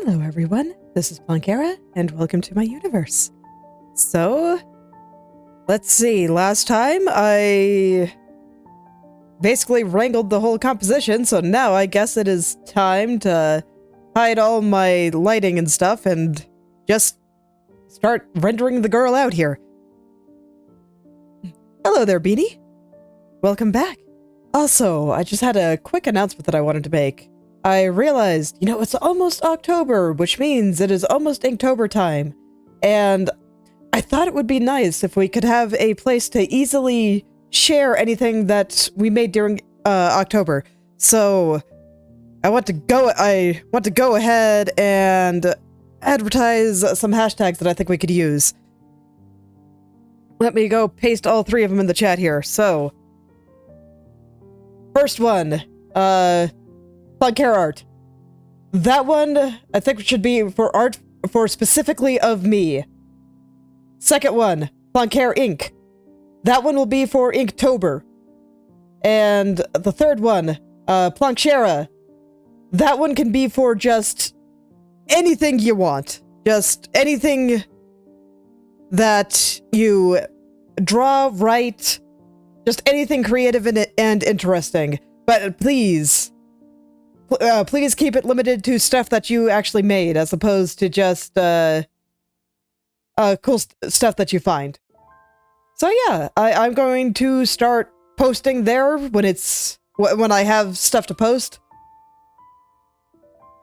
Hello everyone, this is Planckera, and welcome to my universe. So, let's see, last time I basically wrangled the whole composition, so now I guess it is time to hide all my lighting and stuff and just start rendering the girl out here. Hello there, Beanie. Welcome back. Also, I just had a quick announcement that I wanted to make. I realized, it's almost October, which means it is almost Inktober time. And I thought it would be nice if we could have a place to easily share anything that we made during October. So I want to go ahead and advertise some hashtags that I think we could use. Let me go paste all three of them in the chat here. So first one, Planckera art. That one, I think, should be for art for specifically of me. Second one, Planckera ink. That one will be for Inktober. And the third one, Planckera. That one can be for just anything you want. Just anything that you draw, write, just anything creative and interesting. But please keep it limited to stuff that you actually made, as opposed to just cool stuff that you find. So yeah, I'm going to start posting there when I have stuff to post.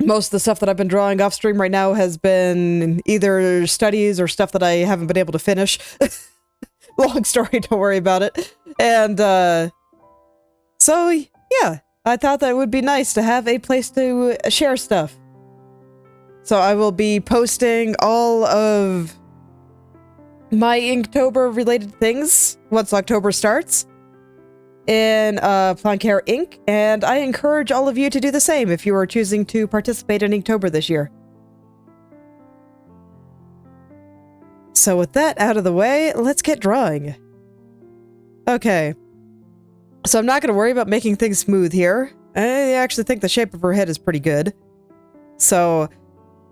Most of the stuff that I've been drawing off stream right now has been either studies or stuff that I haven't been able to finish. Long story, don't worry about it. And so yeah, I thought that would be nice to have a place to share stuff. So I will be posting all of my Inktober related things once October starts in Planckera Ink, and I encourage all of you to do the same if you are choosing to participate in Inktober this year. So with that out of the way, let's get drawing. Okay. So I'm not going to worry about making things smooth here. I actually think the shape of her head is pretty good. So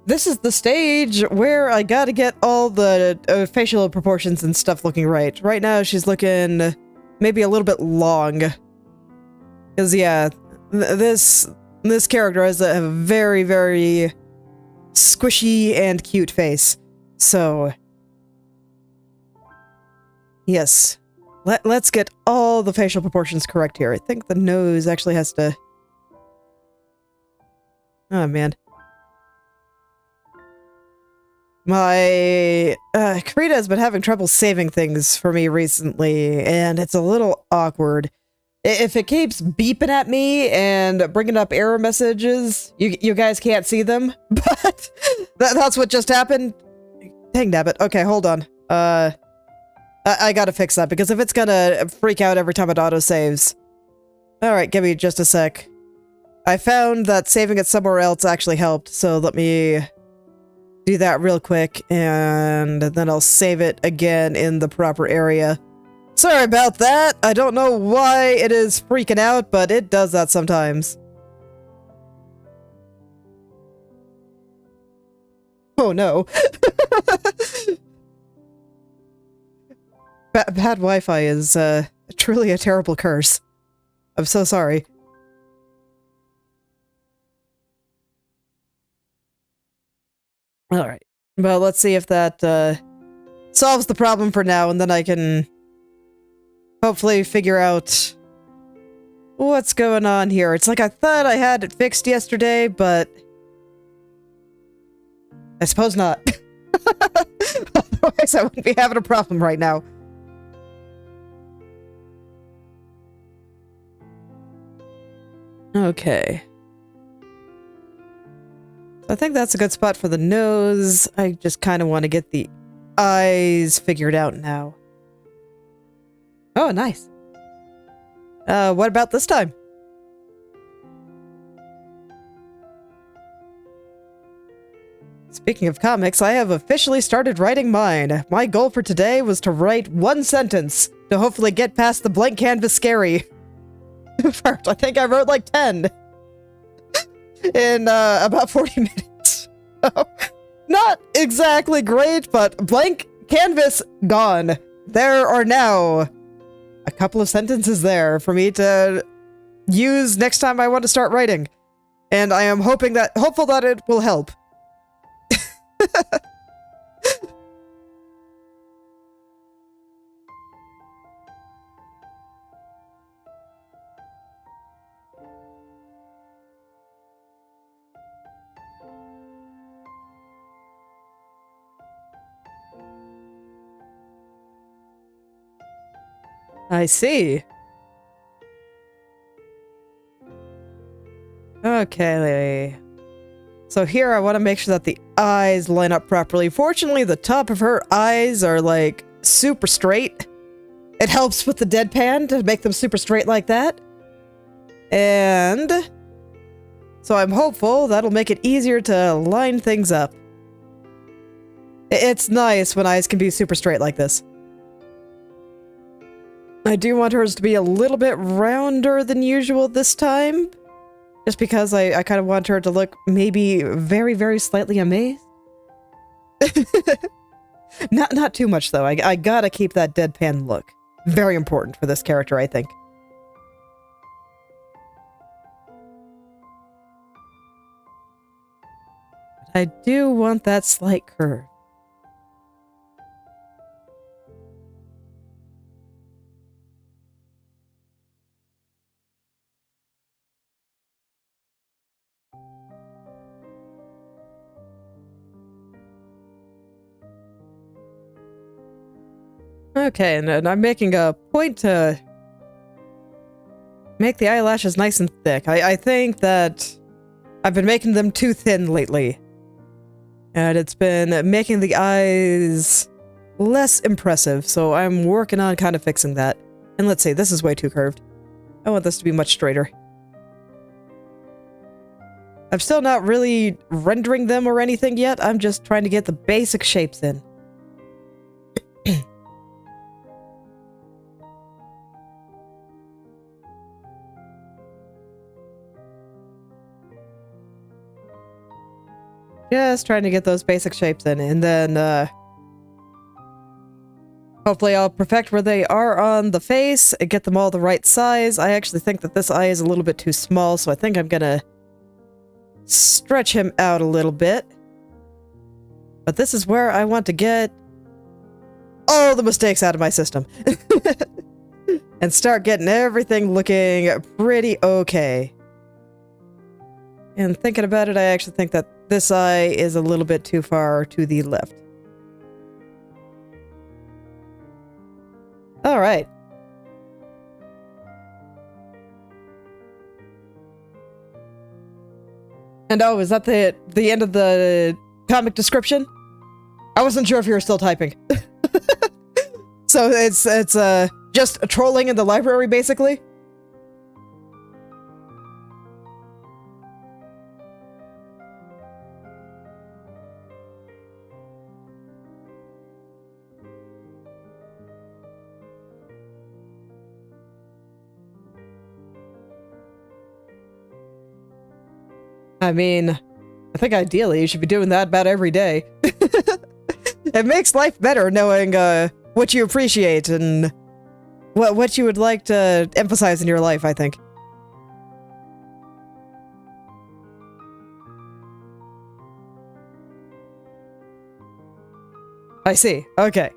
this is the stage where I gotta get all the facial proportions and stuff looking right. Right now she's looking maybe a little bit long. Because yeah, this character has a very, very squishy and cute face. So yes. Let's get all the facial proportions correct here. I think the nose actually has to... Oh, man. My... Krita has been having trouble saving things for me recently, and it's a little awkward. If it keeps beeping at me and bringing up error messages, you guys can't see them, but that's what just happened. Dang nabbit. Okay, hold on. I gotta fix that, because if it's gonna freak out every time it auto-saves. Alright, give me just a sec. I found that saving it somewhere else actually helped, so let me do that real quick, and then I'll save it again in the proper area. Sorry about that! I don't know why it is freaking out, but it does that sometimes. Oh no. Bad Wi-Fi is truly a terrible curse. I'm so sorry. Alright. Well, let's see if that solves the problem for now, and then I can hopefully figure out what's going on here. It's like I thought I had it fixed yesterday, but I suppose not. Otherwise, I wouldn't be having a problem right now. Okay. I think that's a good spot for the nose. I just kind of want to get the eyes figured out now. Oh, nice. What about this time? Speaking of comics, I have officially started writing mine. My goal for today was to write one sentence to hopefully get past the blank canvas scary. I think I wrote like 10 in about 40 minutes. Not exactly great, but blank canvas gone. There are now a couple of sentences there for me to use next time I want to start writing. And I am hopeful that it will help. I see. Okay. So here I want to make sure that the eyes line up properly. Fortunately, the top of her eyes are like super straight. It helps with the deadpan to make them super straight like that. And so I'm hopeful that'll make it easier to line things up. It's nice when eyes can be super straight like this. I do want hers to be a little bit rounder than usual this time. Just because I kind of want her to look maybe very, very slightly amazed. Not too much, though. I gotta keep that deadpan look. Very important for this character, I think. I do want that slight curve. Okay, and I'm making a point to make the eyelashes nice and thick. I think that I've been making them too thin lately. And it's been making the eyes less impressive, so I'm working on kind of fixing that. And let's see, this is way too curved. I want this to be much straighter. I'm still not really rendering them or anything yet. I'm just trying to get the basic shapes in. Just trying to get those basic shapes in, and then, hopefully I'll perfect where they are on the face and get them all the right size. I actually think that this eye is a little bit too small, so I think I'm gonna stretch him out a little bit. But this is where I want to get all the mistakes out of my system. And start getting everything looking pretty okay. And thinking about it, I actually think that this eye is a little bit too far to the left. All right. And oh, is that the end of the comic description? I wasn't sure if you were still typing. So it's just trolling in the library, basically? I mean, I think ideally you should be doing that about every day. It makes life better knowing what you appreciate and what you would like to emphasize in your life, I think. I see. Okay.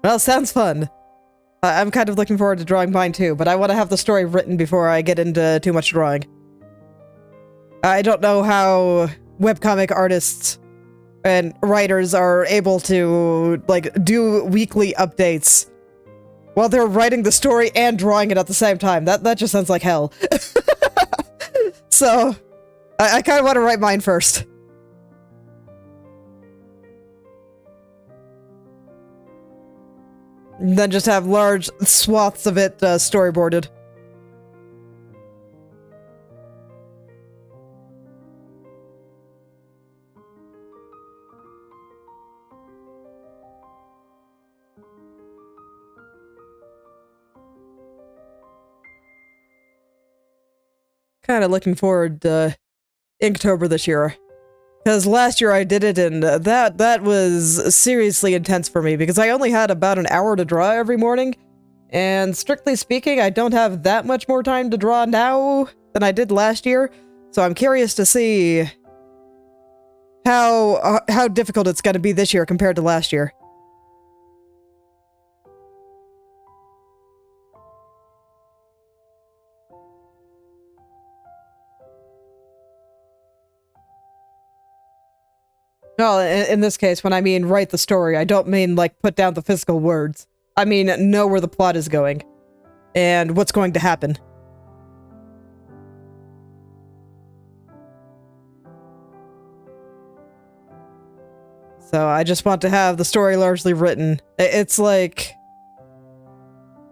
Well, sounds fun. I'm kind of looking forward to drawing mine too, but I want to have the story written before I get into too much drawing. I don't know how webcomic artists and writers are able to, like, do weekly updates while they're writing the story and drawing it at the same time. That just sounds like hell. So, I kind of want to write mine first. And then just have large swaths of it storyboarded. kind of looking forward to Inktober this year. Because last year I did it, and that was seriously intense for me, because I only had about an hour to draw every morning, and strictly speaking, I don't have that much more time to draw now than I did last year, so I'm curious to see how difficult it's going to be this year compared to last year. Well, in this case, when I mean write the story, I don't mean, like, put down the physical words. I mean know where the plot is going, and what's going to happen. So I just want to have the story largely written. It's like,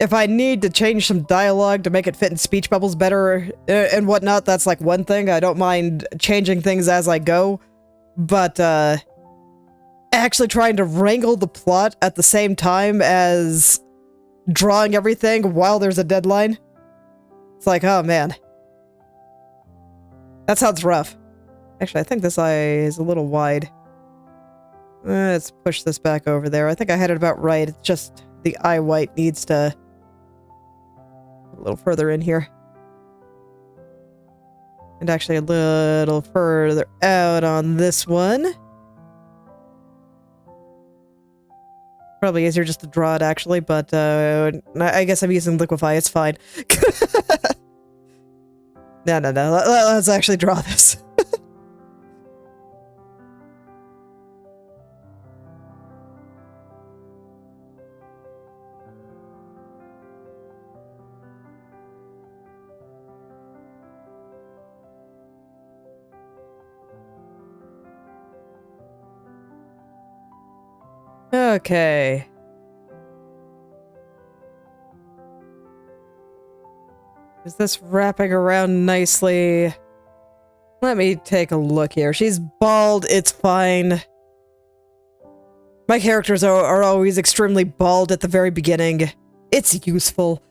if I need to change some dialogue to make it fit in speech bubbles better and whatnot, that's like one thing. I don't mind changing things as I go. But, actually trying to wrangle the plot at the same time as drawing everything while there's a deadline, it's like, oh man. That sounds rough. Actually, I think this eye is a little wide. Let's push this back over there. I think I had it about right. It's just the eye white needs to a little further in here. And actually a little further out on this one. Probably easier just to draw it, actually, but I guess I'm using Liquify. It's fine. No. Let's actually draw this. Okay. Is this wrapping around nicely? Let me take a look here. She's bald, it's fine. My characters are always extremely bald at the very beginning. It's useful.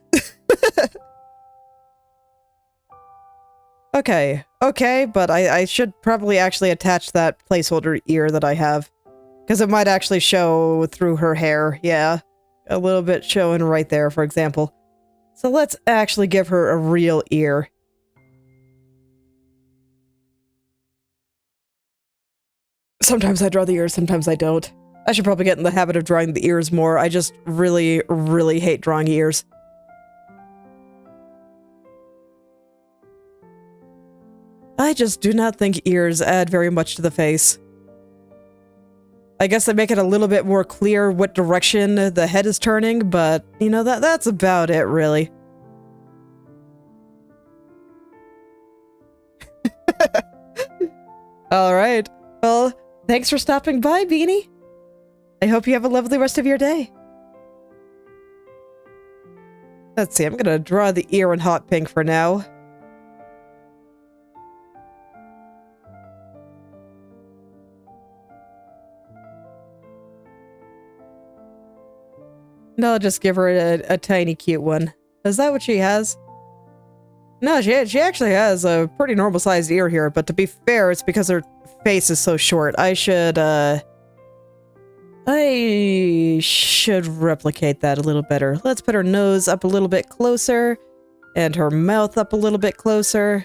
Okay, but I should probably actually attach that placeholder ear that I have. Because it might actually show through her hair, yeah. A little bit showing right there, for example. So let's actually give her a real ear. Sometimes I draw the ears, sometimes I don't. I should probably get in the habit of drawing the ears more. I just really, really hate drawing ears. I just do not think ears add very much to the face. I guess they make it a little bit more clear what direction the head is turning, but, you know, that's about it, really. Alright. Well, thanks for stopping by, Beanie. I hope you have a lovely rest of your day. Let's see, I'm gonna draw the ear in hot pink for now. No, I'll just give her a tiny cute one. Is that what she has? No, she actually has a pretty normal sized ear here, but to be fair, it's because her face is so short. I should replicate that a little better. Let's put her nose up a little bit closer, and her mouth up a little bit closer.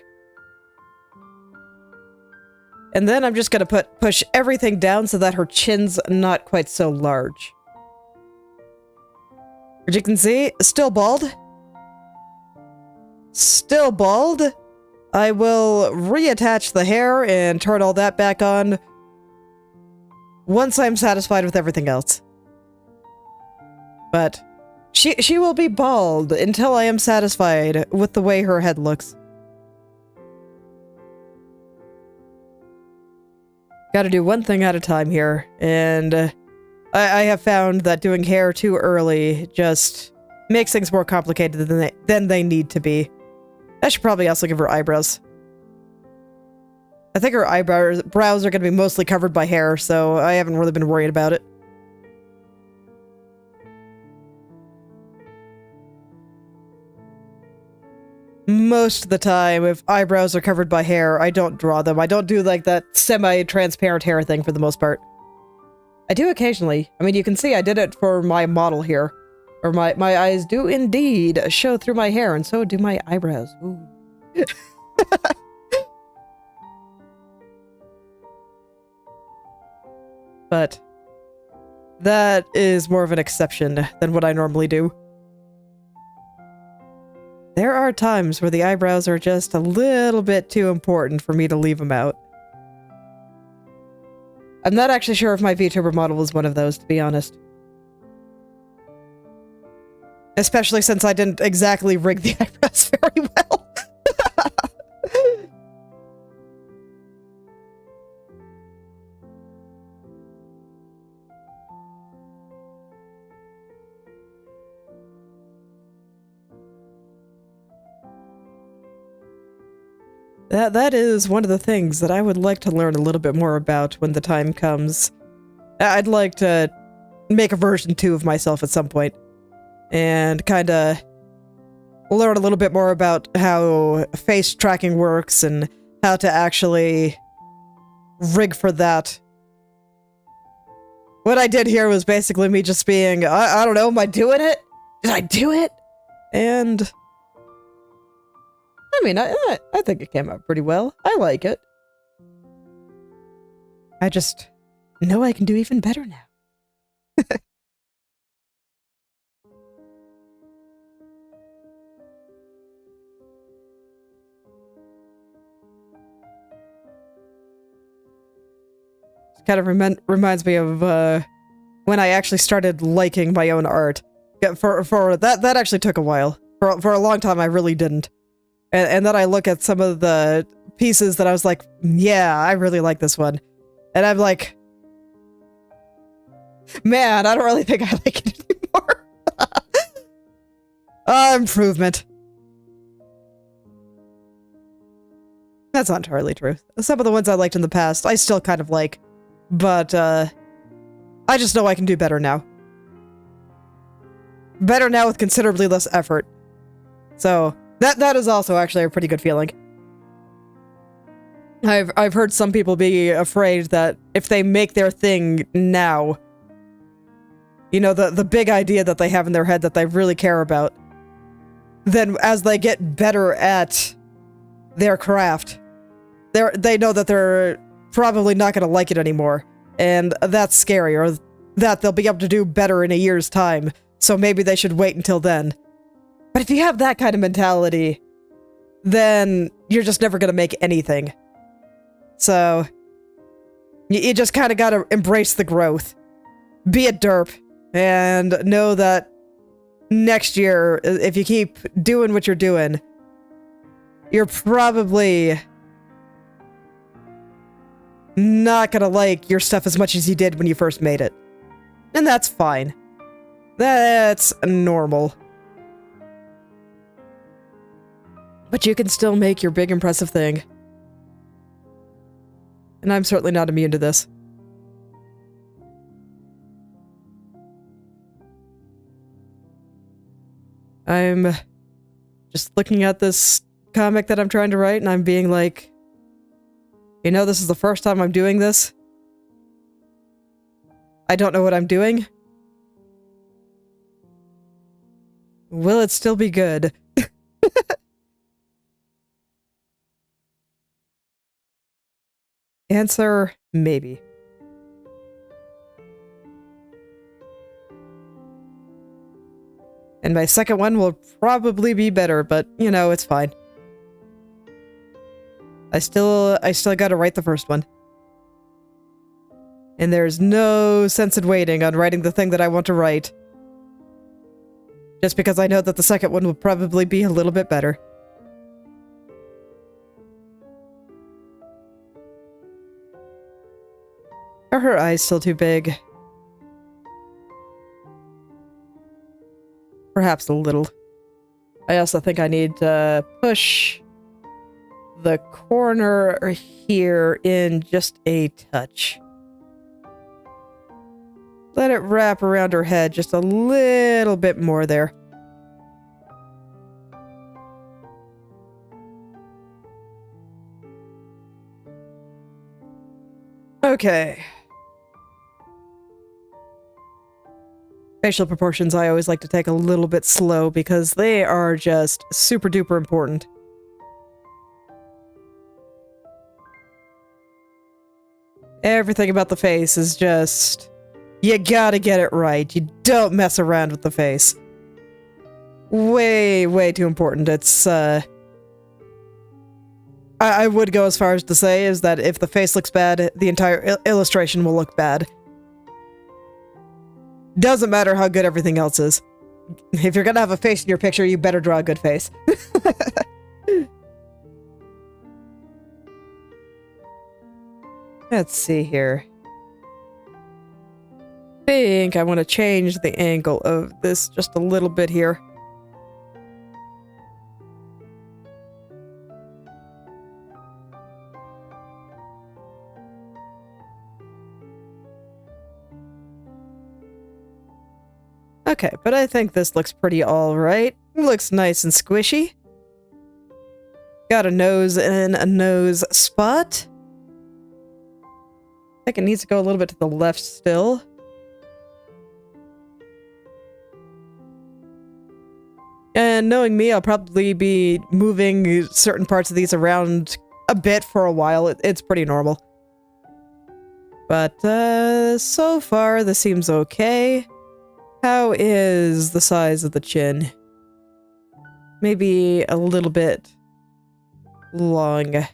And then I'm just gonna push everything down so that her chin's not quite so large. As you can see, still bald. Still bald. I will reattach the hair and turn all that back on once I'm satisfied with everything else. But she will be bald until I am satisfied with the way her head looks. Gotta do one thing at a time here, and I have found that doing hair too early just makes things more complicated than they need to be. I should probably also give her eyebrows. I think her brows are going to be mostly covered by hair, so I haven't really been worried about it. most of the time, if eyebrows are covered by hair, I don't draw them. I don't do like that semi-transparent hair thing for the most part. I do occasionally. I mean, you can see I did it for my model here. Or my eyes do indeed show through my hair, and so do my eyebrows. Ooh. But that is more of an exception than what I normally do. There are times where the eyebrows are just a little bit too important for me to leave them out. I'm not actually sure if my VTuber model was one of those, to be honest. Especially since I didn't exactly rig the eyebrows very well. That is one of the things that I would like to learn a little bit more about when the time comes. I'd like to make a version 2 of myself at some point. And kinda learn a little bit more about how face tracking works and how to actually rig for that. What I did here was basically me just being, I don't know, am I doing it? Did I do it? And I mean, I think it came out pretty well. I like it. I just know I can do even better now. Kind of reminds me of when I actually started liking my own art. Yeah, for that actually took a while. For a long time, I really didn't. And then I look at some of the pieces that I was like, yeah, I really like this one. And I'm like, man, I don't really think I like it anymore. Improvement. That's not entirely true. Some of the ones I liked in the past, I still kind of like. But, I just know I can do better now. Better now with considerably less effort. So, that is also actually a pretty good feeling. I've heard some people be afraid that if they make their thing now, you know, the big idea that they have in their head that they really care about, then as they get better at their craft, they know that they're probably not going to like it anymore, and that's scary, or that they'll be able to do better in a year's time, so maybe they should wait until then. But if you have that kind of mentality, then you're just never going to make anything. So, you just kind of got to embrace the growth. Be a derp, and know that next year, if you keep doing what you're doing, you're probably not gonna like your stuff as much as you did when you first made it. And that's fine. That's normal. But you can still make your big impressive thing. And I'm certainly not immune to this. I'm just looking at this comic that I'm trying to write, and I'm being like, you know, this is the first time I'm doing this. I don't know what I'm doing. Will it still be good? Answer, maybe. And my second one will probably be better, but, you know, it's fine. I still gotta write the first one. And there's no sense in waiting on writing the thing that I want to write. Just because I know that the second one will probably be a little bit better. Are her eyes still too big? Perhaps a little. I also think I need to push the corner here in just a touch. Let it wrap around her head just a little bit more there. Okay. Facial proportions I always like to take a little bit slow because they are just super duper important. Everything about the face is just... You gotta get it right. You don't mess around with the face. Way, way too important. It's, I would go as far as to say is that if the face looks bad, the entire illustration will look bad. Doesn't matter how good everything else is. If you're gonna have a face in your picture, you better draw a good face. Let's see here. I think I want to change the angle of this just a little bit here. Okay, but I think this looks pretty alright. Looks nice and squishy. Got a nose in a nose spot. I think it needs to go a little bit to the left still. And knowing me, I'll probably be moving certain parts of these around a bit for a while. It's pretty normal. But, so far, this seems okay. How is the size of the chin? Maybe a little bit long.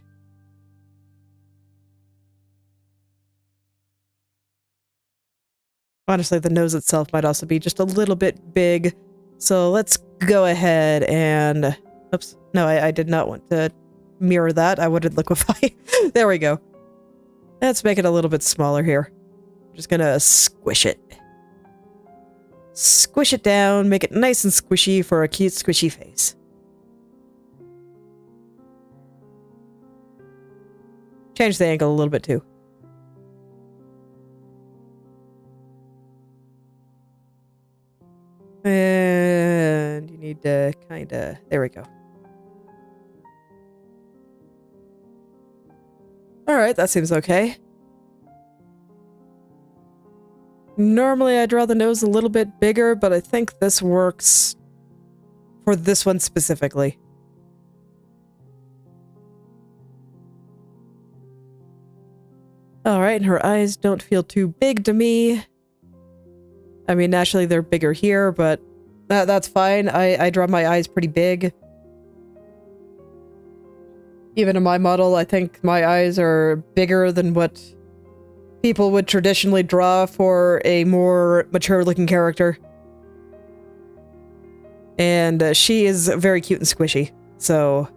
Honestly, the nose itself might also be just a little bit big. So let's go ahead and... Oops. No, I did not want to mirror that. I wanted liquefy. There we go. Let's make it a little bit smaller here. I'm just gonna squish it. Squish it down, make it nice and squishy for a cute squishy face. Change the angle a little bit too. And you need to kinda... There we go. Alright, that seems okay. Normally I draw the nose a little bit bigger, but I think this works for this one specifically. Alright, and her eyes don't feel too big to me. I mean, naturally they're bigger here, but that's fine. I draw my eyes pretty big. Even in my model, I think my eyes are bigger than what people would traditionally draw for a more mature-looking character. And she is very cute and squishy, so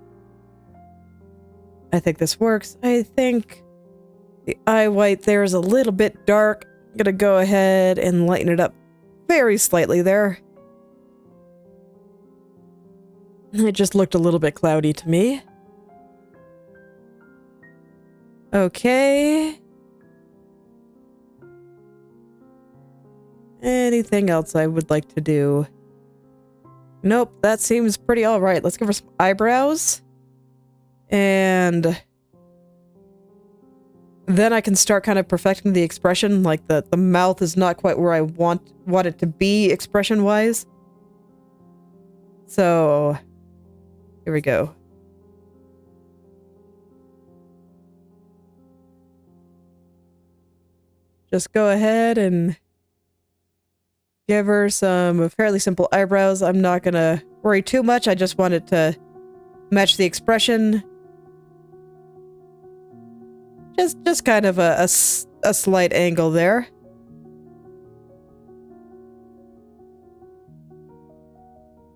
I think this works. I think the eye white there is a little bit dark. I'm gonna go ahead and lighten it up very slightly there. It just looked a little bit cloudy to me. Okay. Anything else I would like to do? Nope, that seems pretty alright. Let's give her some eyebrows. And then I can start kind of perfecting the expression. Like the mouth is not quite where I want it to be expression-wise. So, here we go. Just go ahead and give her some fairly simple eyebrows. I'm not gonna worry too much. I just want it to match the expression. Just kind of a slight angle there.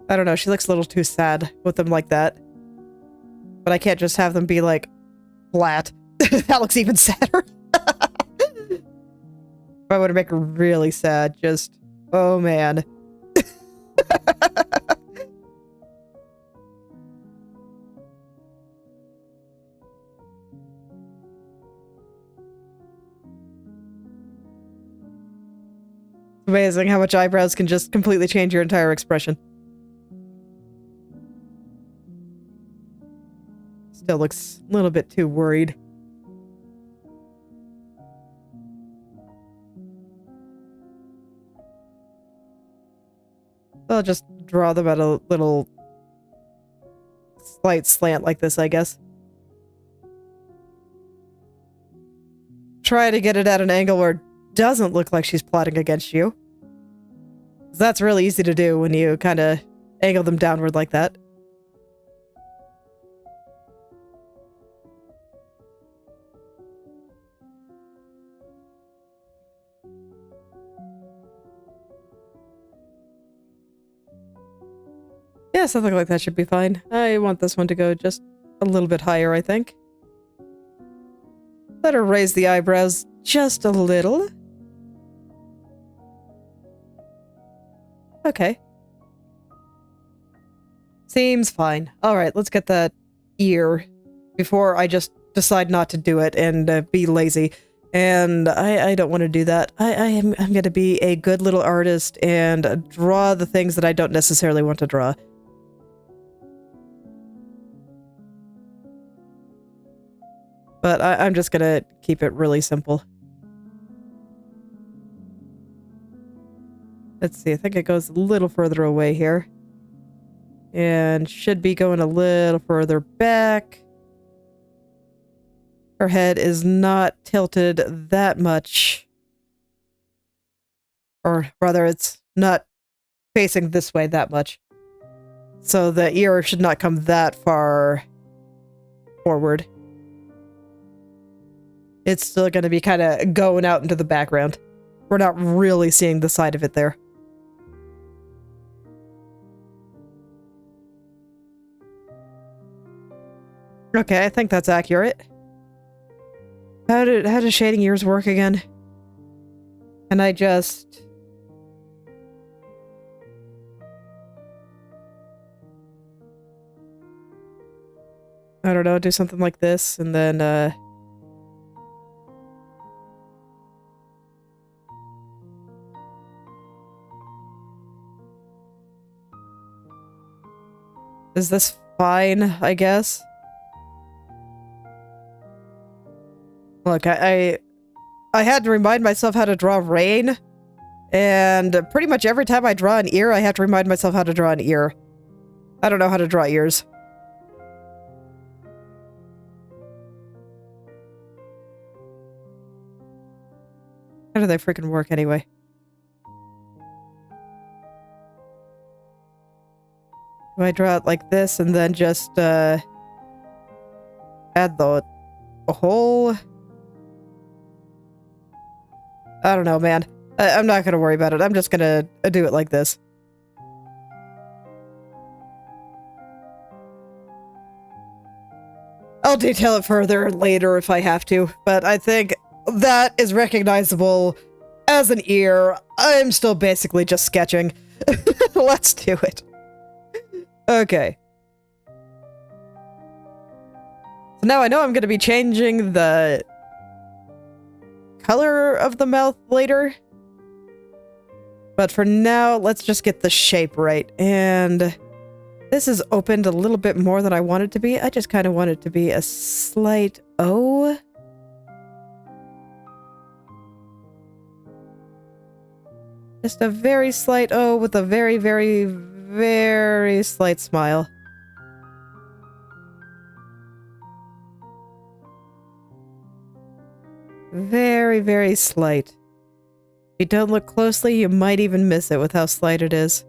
I don't know, she looks a little too sad with them like that. But I can't just have them be like flat. That looks even sadder. If I want to make her really sad, just... Oh, man. It's amazing how much eyebrows can just completely change your entire expression. Still looks a little bit too worried. I'll just draw them at a little slight slant like this, I guess. Try to get it at an angle where it doesn't look like she's plotting against you. That's really easy to do when you kind of angle them downward like that. Yeah, something like that should be fine. I want this one to go just a little bit higher, I think. Let her raise the eyebrows just a little. Okay. Seems fine. Alright, let's get that ear before I just decide not to do it and be lazy. And I don't want to do that. I'm going to be a good little artist and draw the things that I don't necessarily want to draw. But I'm just going to keep it really simple. Let's see, I think it goes a little further away here. And should be going a little further back. Her head is not tilted that much. Or rather, it's not facing this way that much. So the ear should not come that far forward. It's still going to be kind of going out into the background. We're not really seeing the side of it there. Okay, I think that's accurate. How does shading ears work again? Can I just... I don't know, do something like this, and then, is this fine, I guess? Look, I had to remind myself how to draw rain, and pretty much every time I draw an ear, I have to remind myself how to draw an ear. I don't know how to draw ears. How do they freaking work anyway? Do I draw it like this and then just, add the hole? I don't know, man. I'm not gonna worry about it. I'm just gonna do it like this. I'll detail it further later if I have to, but I think that is recognizable as an ear. I'm still basically just sketching. Let's do it. Okay. So now I know I'm going to be changing the color of the mouth later. But for now, let's just get the shape right. And this is opened a little bit more than I want it to be. I just kind of want it to be a slight O. Just a very slight O with a very, very, very slight smile. Very, very slight. If you don't look closely, you might even miss it with how slight it is.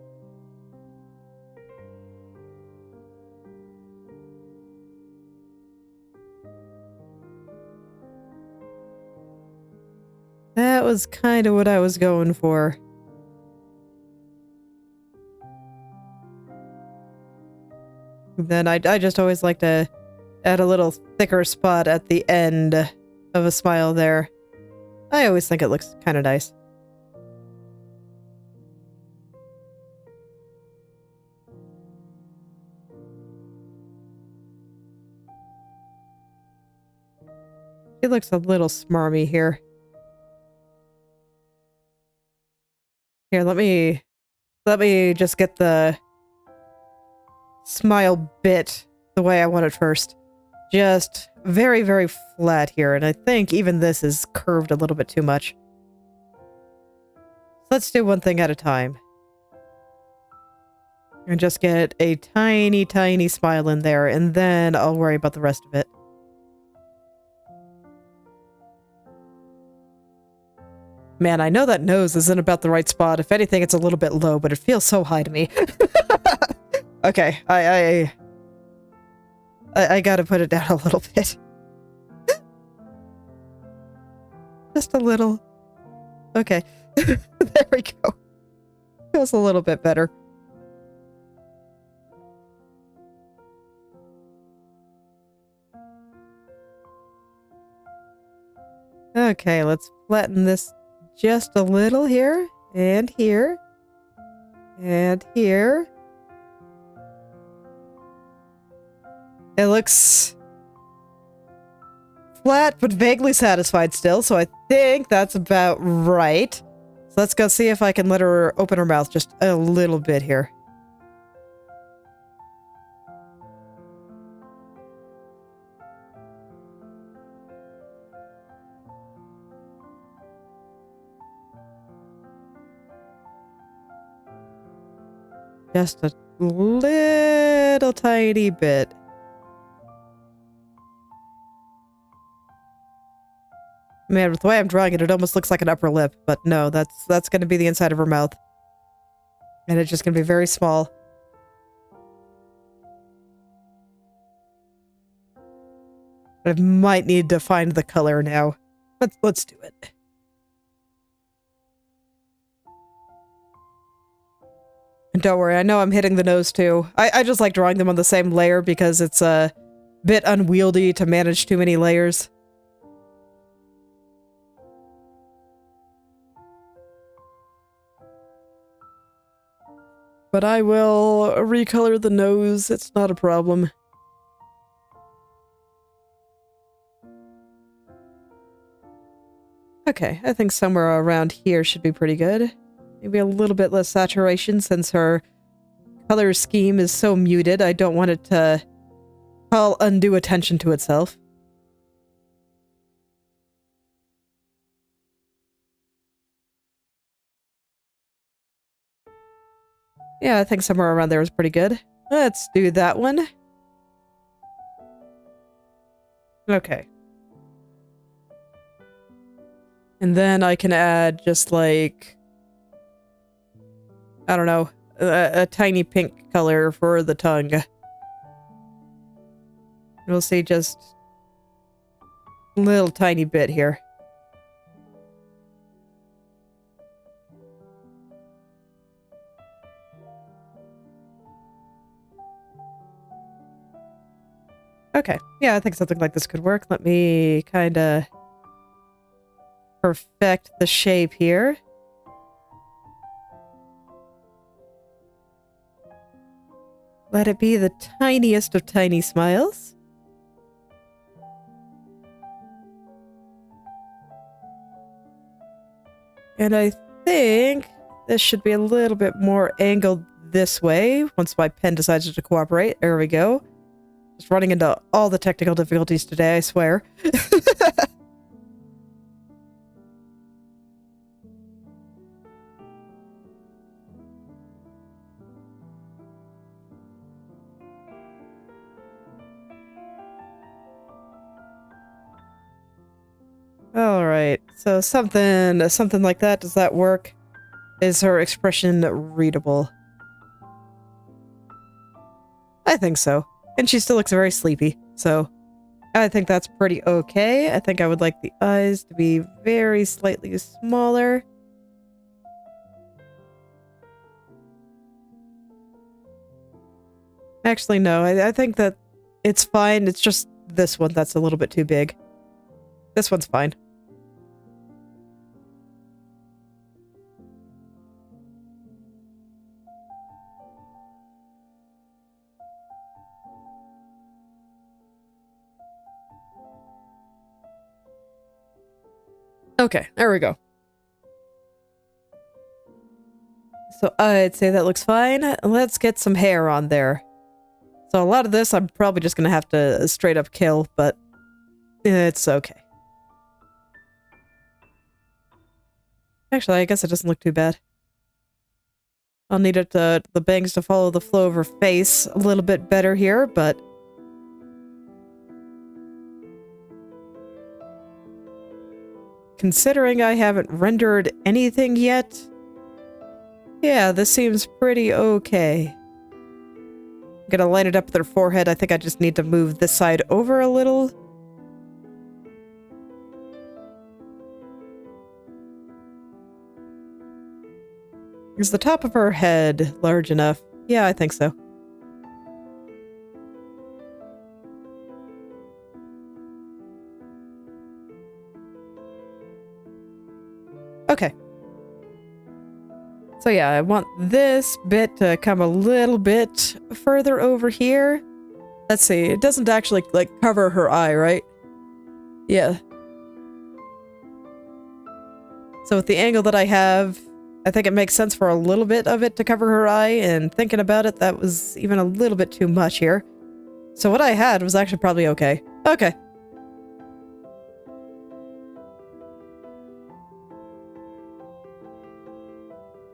That was kind of what I was going for. Then I just always like to add a little thicker spot at the end of a smile there. I always think it looks kind of nice. She looks a little smarmy here. Here, let me just get the smile bit the way I want it first. Just very, very flat here, and I think even this is curved a little bit too much. Let's do one thing at a time. And just get a tiny, tiny smile in there, and then I'll worry about the rest of it. Man, I know that nose isn't about the right spot. If anything, it's a little bit low, but it feels so high to me. Okay, I gotta put it down a little bit. Just a little. Okay. There we go. Feels a little bit better. Okay, let's flatten this just a little here, and here, and here. It looks flat, but vaguely satisfied still, so I think that's about right. So let's go see if I can let her open her mouth just a little bit here. Just a little tiny bit. Man, with the way I'm drawing it, it almost looks like an upper lip, but no, that's going to be the inside of her mouth. And it's just going to be very small. I might need to find the color now. Let's do it. And don't worry, I know I'm hitting the nose too. I just like drawing them on the same layer because it's a bit unwieldy to manage too many layers. But I will recolor the nose, it's not a problem. Okay, I think somewhere around here should be pretty good. Maybe a little bit less saturation since her color scheme is so muted. I don't want it to call undue attention to itself. Yeah, I think somewhere around there is pretty good. Let's do that one. Okay. And then I can add just like, I don't know, a tiny pink color for the tongue. We'll see just a little tiny bit here. Okay, yeah, I think something like this could work. Let me kind of perfect the shape here. Let it be the tiniest of tiny smiles. And I think this should be a little bit more angled this way once my pen decides to cooperate. There we go. Just running into all the technical difficulties today, I swear. Alright, so something like that. Does that work? Is her expression readable? I think so. And she still looks very sleepy, so I think that's pretty okay. I think I would like the eyes to be very slightly smaller. Actually, no, I think that it's fine. It's just this one that's a little bit too big. This one's fine. Okay, there we go. So I'd say that looks fine. Let's get some hair on there. So a lot of this I'm probably just gonna have to straight up kill, but it's okay. Actually, I guess it doesn't look too bad. I'll need it to, the bangs to follow the flow of her face a little bit better here, but... considering I haven't rendered anything yet, yeah, this seems pretty okay. I'm gonna line it up with her forehead. I think I just need to move this side over a little. Is the top of her head large enough? Yeah, I think so. Okay. So yeah, I want this bit to come a little bit further over here. Let's see, it doesn't actually, like, cover her eye, right? Yeah. So with the angle that I have, I think it makes sense for a little bit of it to cover her eye, and thinking about it, that was even a little bit too much here. So what I had was actually probably okay. Okay.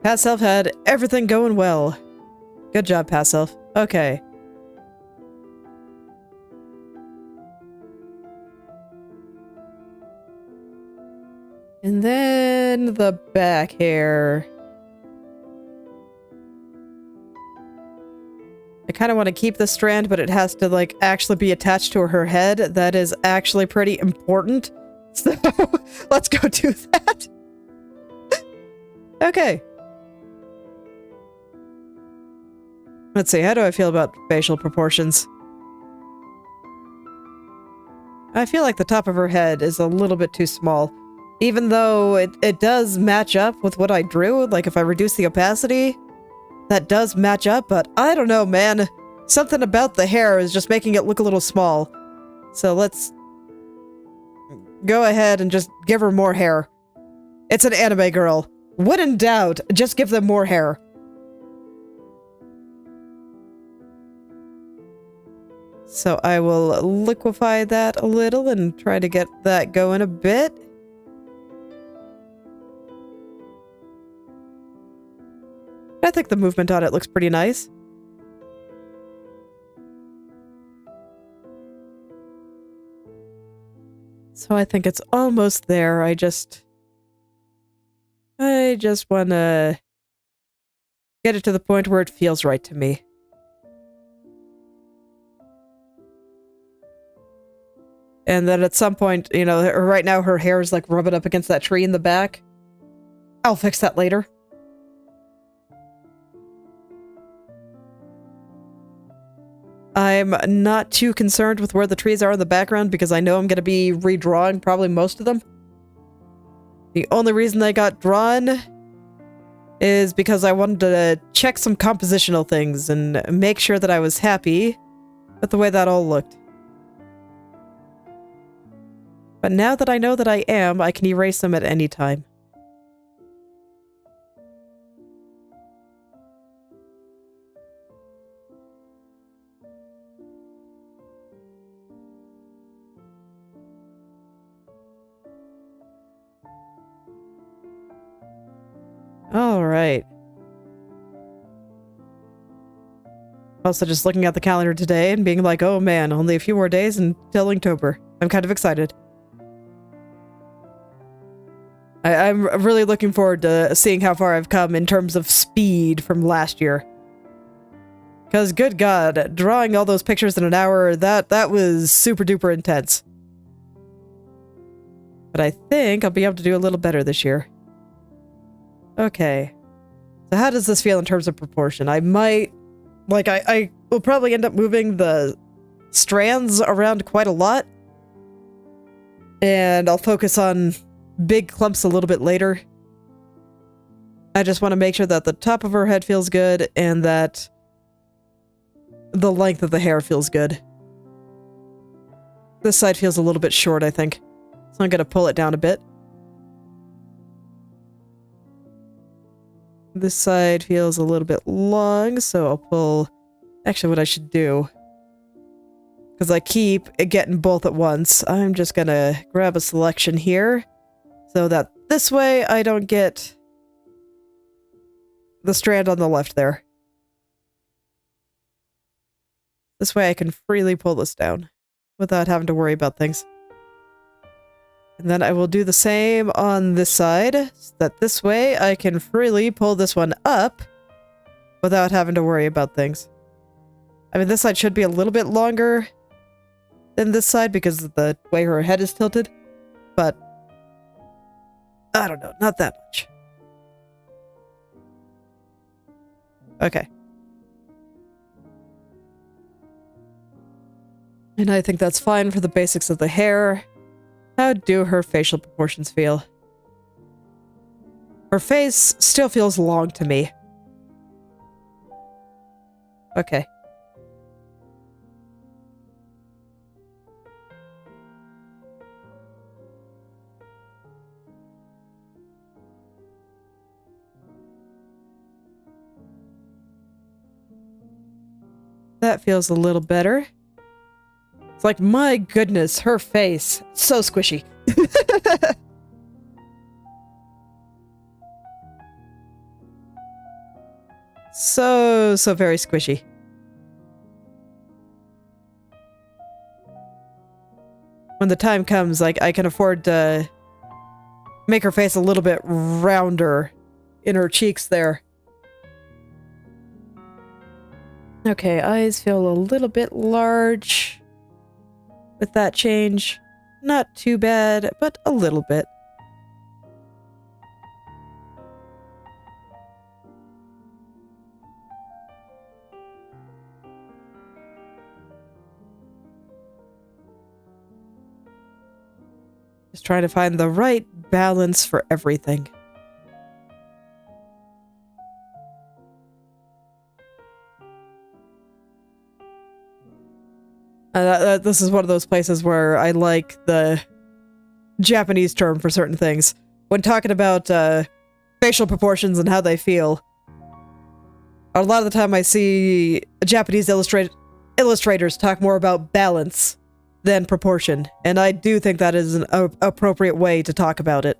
Past self had everything going well. Good job, past self. Okay. And then the back hair. I kind of want to keep the strand, but it has to, like, actually be attached to her head. That is actually pretty important. So, let's go do that. Okay. Let's see, how do I feel about facial proportions? I feel like the top of her head is a little bit too small. Even though it does match up with what I drew, like if I reduce the opacity, that does match up, but I don't know, man. Something about the hair is just making it look a little small. So let's go ahead and just give her more hair. It's an anime girl. When in doubt, just give them more hair. So I will liquefy that a little and try to get that going a bit. I think the movement on it looks pretty nice. So I think it's almost there. I just want to get it to the point where it feels right to me. And then at some point, you know, right now her hair is like rubbing up against that tree in the back. I'll fix that later. I'm not too concerned with where the trees are in the background because I know I'm going to be redrawing probably most of them. The only reason they got drawn is because I wanted to check some compositional things and make sure that I was happy with the way that all looked. But now that I know that I am, I can erase them at any time. Alright. Also just looking at the calendar today and being like, oh man, only a few more days until Inktober. I'm kind of excited. I'm really looking forward to seeing how far I've come in terms of speed from last year. Because good god, drawing all those pictures in an hour, that was super duper intense. But I think I'll be able to do a little better this year. Okay. So how does this feel in terms of proportion? I might... like, I will probably end up moving the strands around quite a lot. And I'll focus on big clumps a little bit later. I just want to make sure that the top of her head feels good and that the length of the hair feels good. This side feels a little bit short, I think. So I'm going to pull it down a bit. This side feels a little bit long, so I'll pull... actually, what I should do... because I keep getting both at once, I'm just gonna grab a selection here, so that this way I don't get the strand on the left there. This way I can freely pull this down without having to worry about things. And then I will do the same on this side, so that this way I can freely pull this one up without having to worry about things. I mean, this side should be a little bit longer than this side because of the way her head is tilted, but I don't know, not that much. Okay. And I think that's fine for the basics of the hair. How do her facial proportions feel? Her face still feels long to me. Okay. That feels a little better. It's like, my goodness, her face. So squishy. So very squishy. When the time comes, like, I can afford to make her face a little bit rounder in her cheeks there. Okay, eyes feel a little bit large with that change. Not too bad, but a little bit. Just trying to find the right balance for everything. This is one of those places where I like the Japanese term for certain things. When talking about facial proportions and how they feel, a lot of the time I see Japanese illustrators talk more about balance than proportion, and I do think that is an appropriate way to talk about it.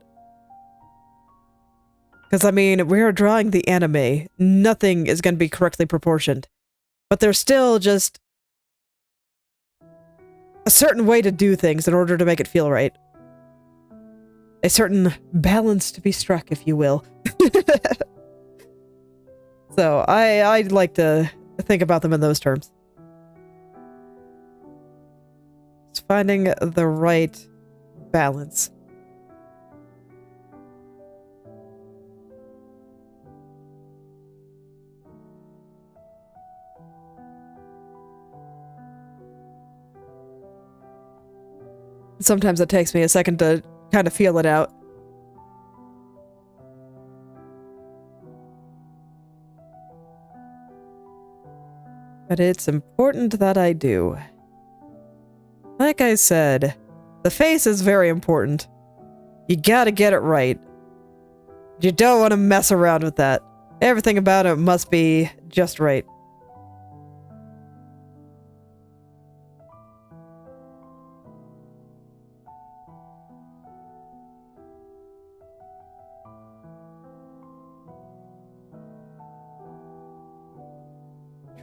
Because, I mean, we're drawing the anime. Nothing is going to be correctly proportioned. But there's still just a certain way to do things in order to make it feel right. A certain balance to be struck, if you will. So, I'd like to think about them in those terms. It's finding the right balance. Sometimes it takes me a second to kind of feel it out. But it's important that I do. Like I said, the face is very important. You gotta get it right. You don't want to mess around with that. Everything about it must be just right.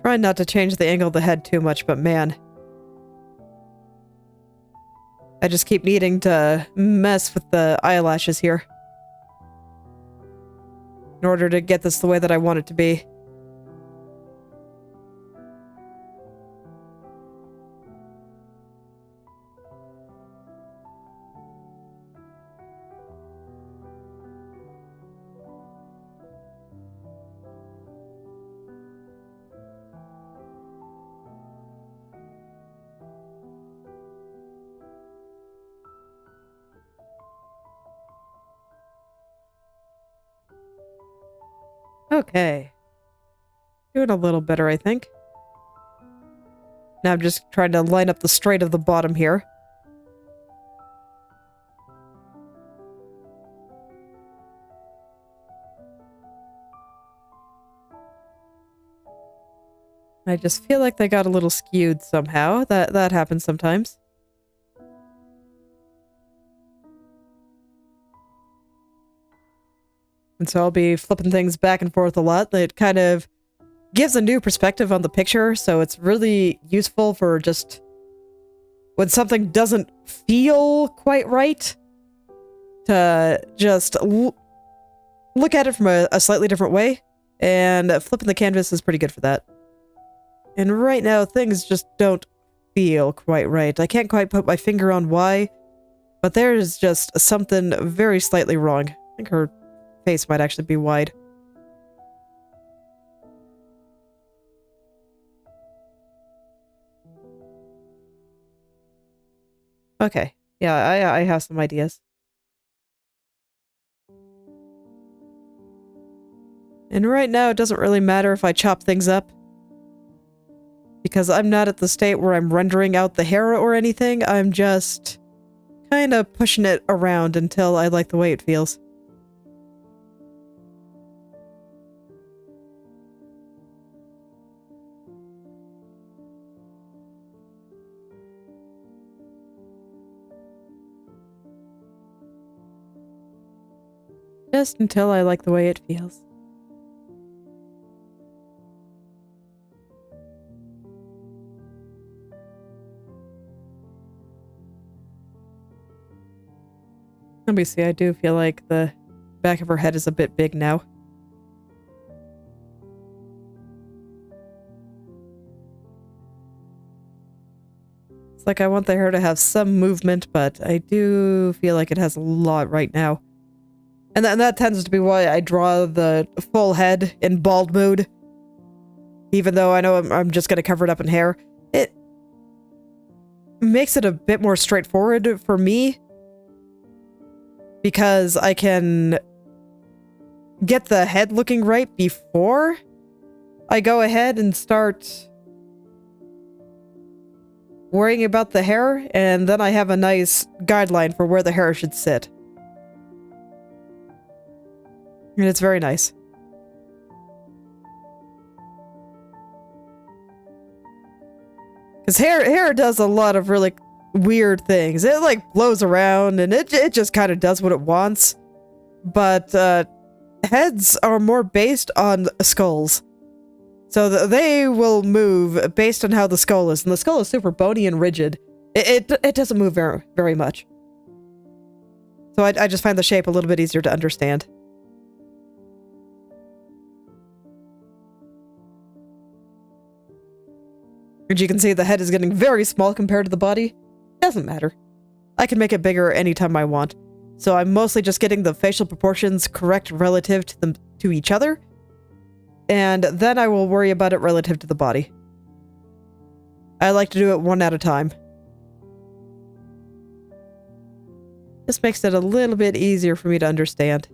Try not to change the angle of the head too much, but man. I just keep needing to mess with the eyelashes here in order to get this the way that I want it to be. Okay. Doing a little better, I think. Now I'm just trying to line up the straight of the bottom here. I just feel like they got a little skewed somehow. That happens sometimes. And so I'll be flipping things back and forth a lot. It kind of gives a new perspective on the picture, so it's really useful for just when something doesn't feel quite right, to just look at it from a slightly different way, and flipping the canvas is pretty good for that. And right now, things just don't feel quite right. I can't quite put my finger on why, but there's just something very slightly wrong. I think her face might actually be wide. Okay, yeah, I have some ideas. And right now, it doesn't really matter if I chop things up, because I'm not at the state where I'm rendering out the hair or anything. I'm just kind of pushing it around until I like the way it feels. Just until I like the way it feels. Let me see, I do feel like the back of her head is a bit big now. It's like I want the hair to have some movement, but I do feel like it has a lot right now. And that tends to be why I draw the full head in bald mode. Even though I know I'm just going to cover it up in hair. It makes it a bit more straightforward for me, because I can get the head looking right before I go ahead and start worrying about the hair, and then I have a nice guideline for where the hair should sit. And it's very nice. Because hair does a lot of really weird things. It like blows around and it just kind of does what it wants. But heads are more based on skulls. So they will move based on how the skull is. And the skull is super bony and rigid. It doesn't move very much. So I just find the shape a little bit easier to understand. And you can see the head is getting very small compared to the body. Doesn't matter. I can make it bigger anytime I want. So I'm mostly just getting the facial proportions correct relative to each other. And then I will worry about it relative to the body. I like to do it one at a time. This makes it a little bit easier for me to understand.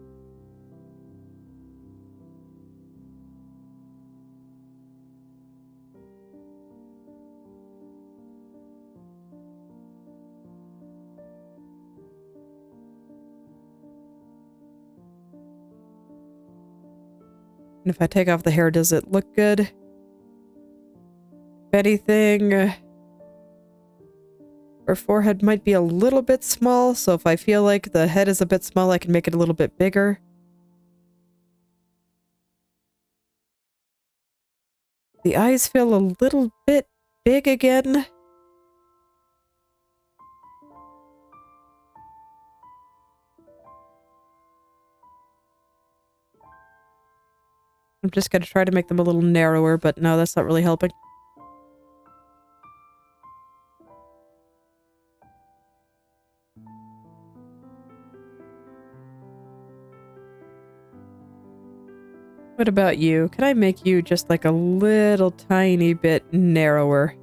And if I take off the hair, does it look good? If anything, her forehead might be a little bit small, so if I feel like the head is a bit small, I can make it a little bit bigger. The eyes feel a little bit big again. I'm just going to try to make them a little narrower, but no, that's not really helping. What about you? Can I make you just like a little tiny bit narrower?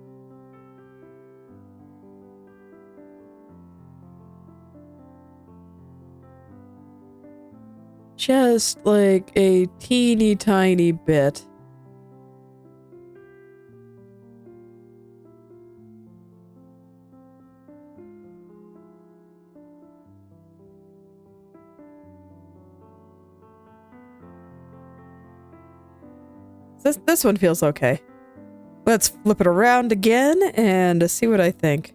Just like a teeny tiny bit. This one feels okay. Let's flip it around again and see what I think.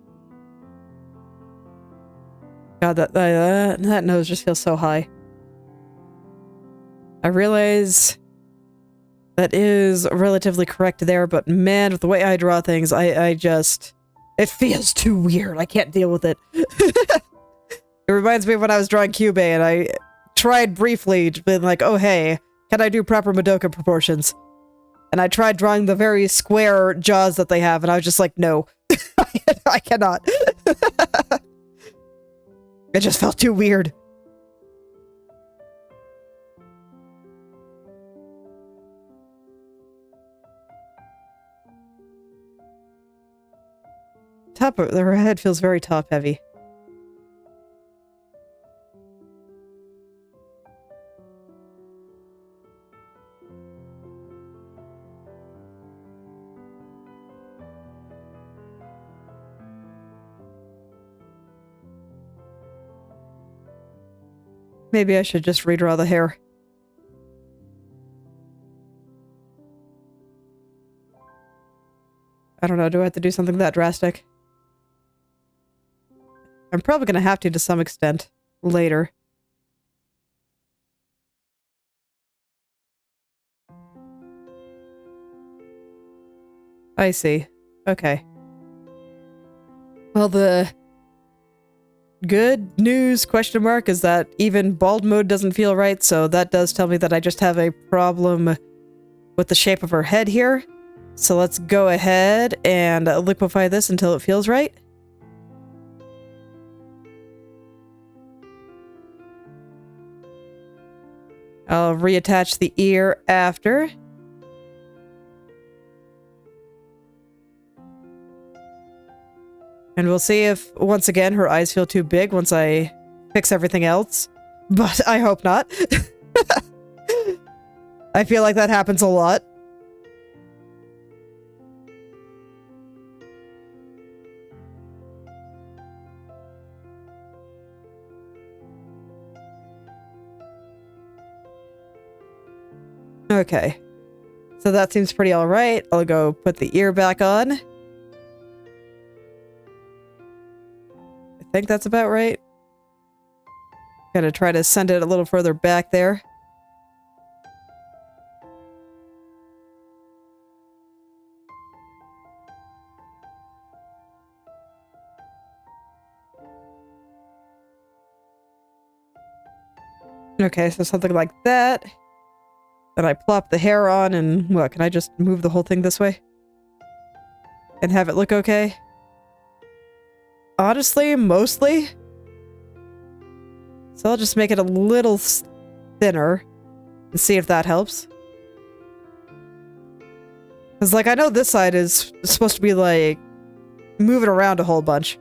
God, that nose just feels so high. I realize that is relatively correct there, but man, with the way I draw things, I just... It feels too weird. I can't deal with it. It reminds me of when I was drawing Cube and I tried briefly, being like, oh hey, can I do proper Madoka proportions? And I tried drawing the very square jaws that they have, and I was just like, no. I cannot. It just felt too weird. Top of her head feels very top heavy. Maybe I should just redraw the hair. I don't know, do I have to do something that drastic? I'm probably gonna have to some extent later. I see. Okay. Well, the good news, question mark, is that even bald mode doesn't feel right, so that does tell me that I just have a problem with the shape of her head here. So let's go ahead and liquefy this until it feels right. I'll reattach the ear after. And we'll see if, once again, her eyes feel too big once I fix everything else. But I hope not. I feel like that happens a lot. Okay. So that seems pretty alright. I'll go put the ear back on. I think that's about right. Gotta try to send it a little further back there. Okay, so something like that. Then I plop the hair on and what, can I just move the whole thing this way? And have it look okay? Honestly, mostly. So I'll just make it a little thinner and see if that helps. Because, like, I know this side is supposed to be, like, moving around a whole bunch.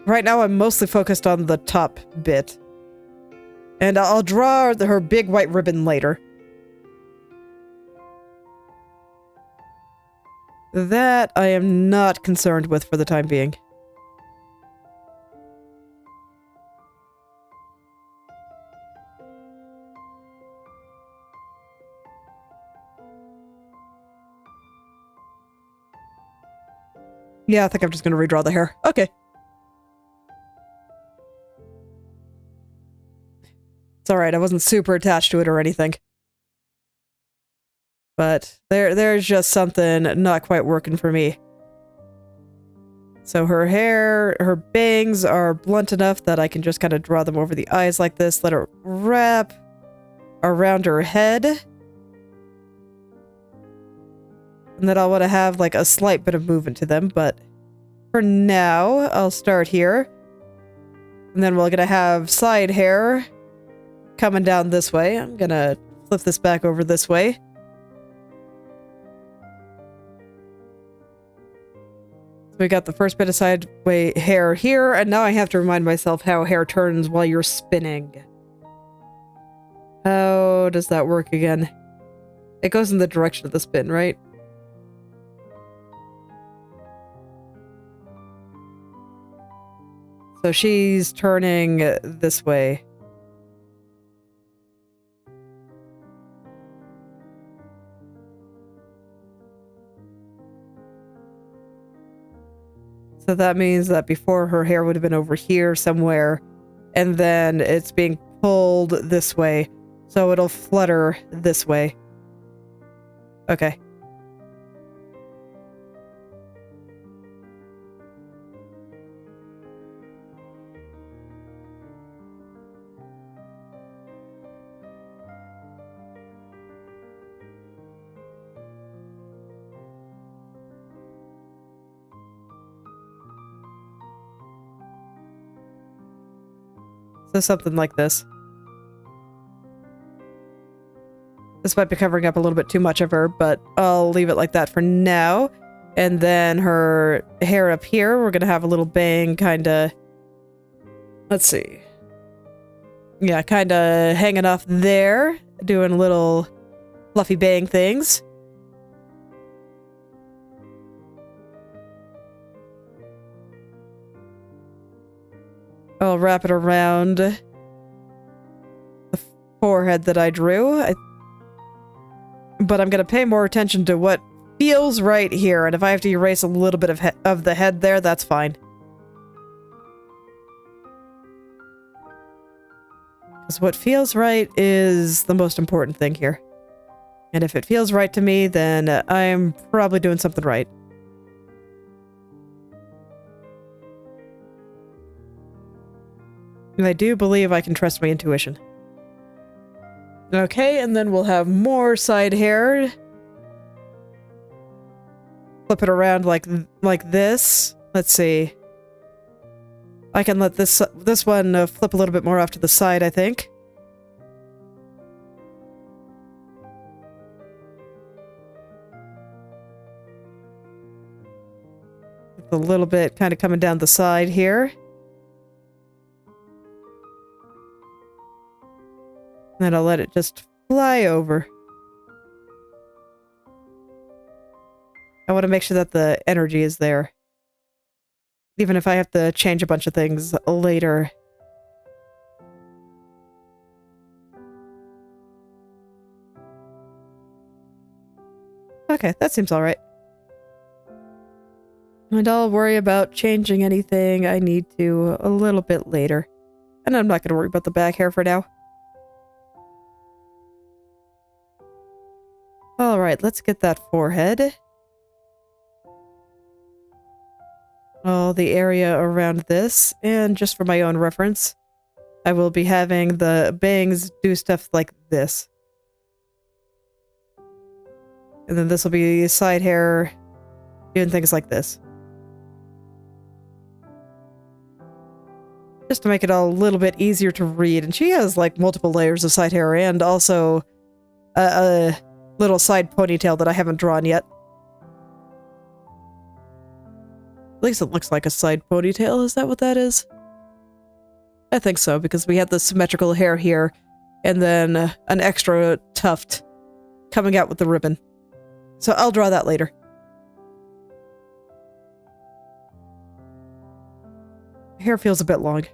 Right now, I'm mostly focused on the top bit. And I'll draw her big white ribbon later. That I am not concerned with for the time being. Yeah, I think I'm just gonna redraw the hair. Okay. It's alright, I wasn't super attached to it or anything. But there's just something not quite working for me. So her hair, her bangs are blunt enough that I can just kind of draw them over the eyes like this, let her wrap around her head. And then I'll want to have like a slight bit of movement to them, but for now, I'll start here. And then we're gonna have side hair coming down this way. I'm gonna flip this back over this way. We got the first bit of sideway hair here, and now I have to remind myself how hair turns while you're spinning. How does that work again? It goes in the direction of the spin, right? So she's turning this way. So that means that before her hair would have been over here somewhere, and then it's being pulled this way, so it'll flutter this way. Okay. So something like this. This might be covering up a little bit too much of her, but I'll leave it like that for now. And then her hair up here, we're gonna have a little bang, kinda... Let's see. Yeah, kinda hanging off there, doing little fluffy bang things. I'll wrap it around the forehead that I drew. But I'm going to pay more attention to what feels right here, and if I have to erase a little bit of the head there, that's fine. Because what feels right is the most important thing here. And if it feels right to me, then I'm probably doing something right. And I do believe I can trust my intuition. Okay, and then we'll have more side hair. Flip it around like this. Let's see. I can let this one flip a little bit more off to the side, I think. A little bit kind of coming down the side here. Then I'll let it just fly over. I want to make sure that the energy is there. Even if I have to change a bunch of things later. Okay, that seems alright. And I'll worry about changing anything I need to a little bit later. And I'm not going to worry about the back hair for now. Alright, let's get that forehead. All the area around this, and just for my own reference, I will be having the bangs do stuff like this. And then this will be side hair doing things like this. Just to make it all a little bit easier to read. And she has like multiple layers of side hair and also a little side ponytail that I haven't drawn yet. At least it looks like a side ponytail. Is that what that is? I think so, because we have the symmetrical hair here, and then an extra tuft coming out with the ribbon. So I'll draw that later. Hair feels a bit long.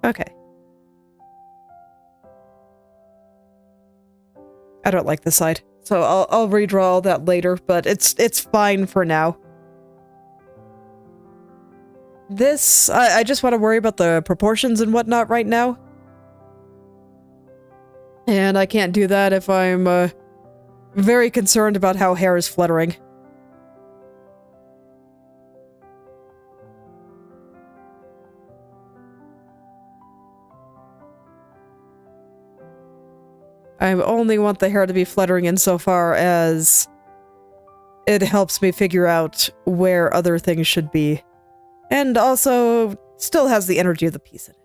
Okay. I don't like this side, so I'll redraw all that later, but it's fine for now. This, I just want to worry about the proportions and whatnot right now. And I can't do that if I'm very concerned about how hair is fluttering. I only want the hair to be fluttering insofar as it helps me figure out where other things should be. And also, still has the energy of the piece in it.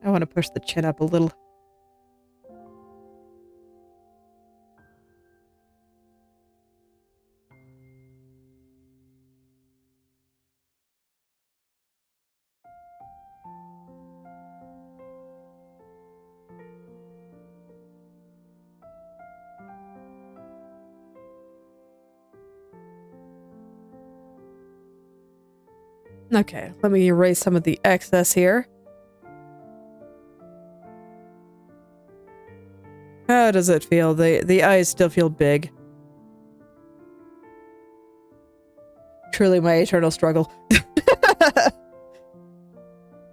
I want to push the chin up a little. Okay, let me erase some of the excess here. How does it feel? The eyes still feel big. Truly my eternal struggle.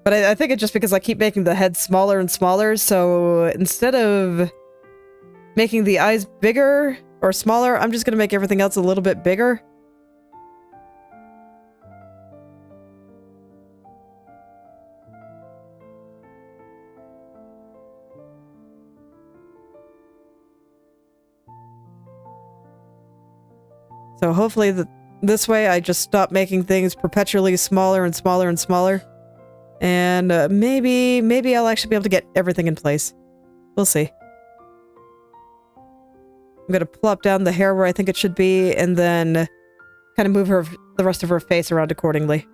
But I think it's just because I keep making the head smaller and smaller, so instead of making the eyes bigger or smaller, I'm just gonna make everything else a little bit bigger. So hopefully this way I just stop making things perpetually smaller and smaller and smaller. And maybe I'll actually be able to get everything in place. We'll see. I'm gonna plop down the hair where I think it should be, and then kind of move the rest of her face around accordingly.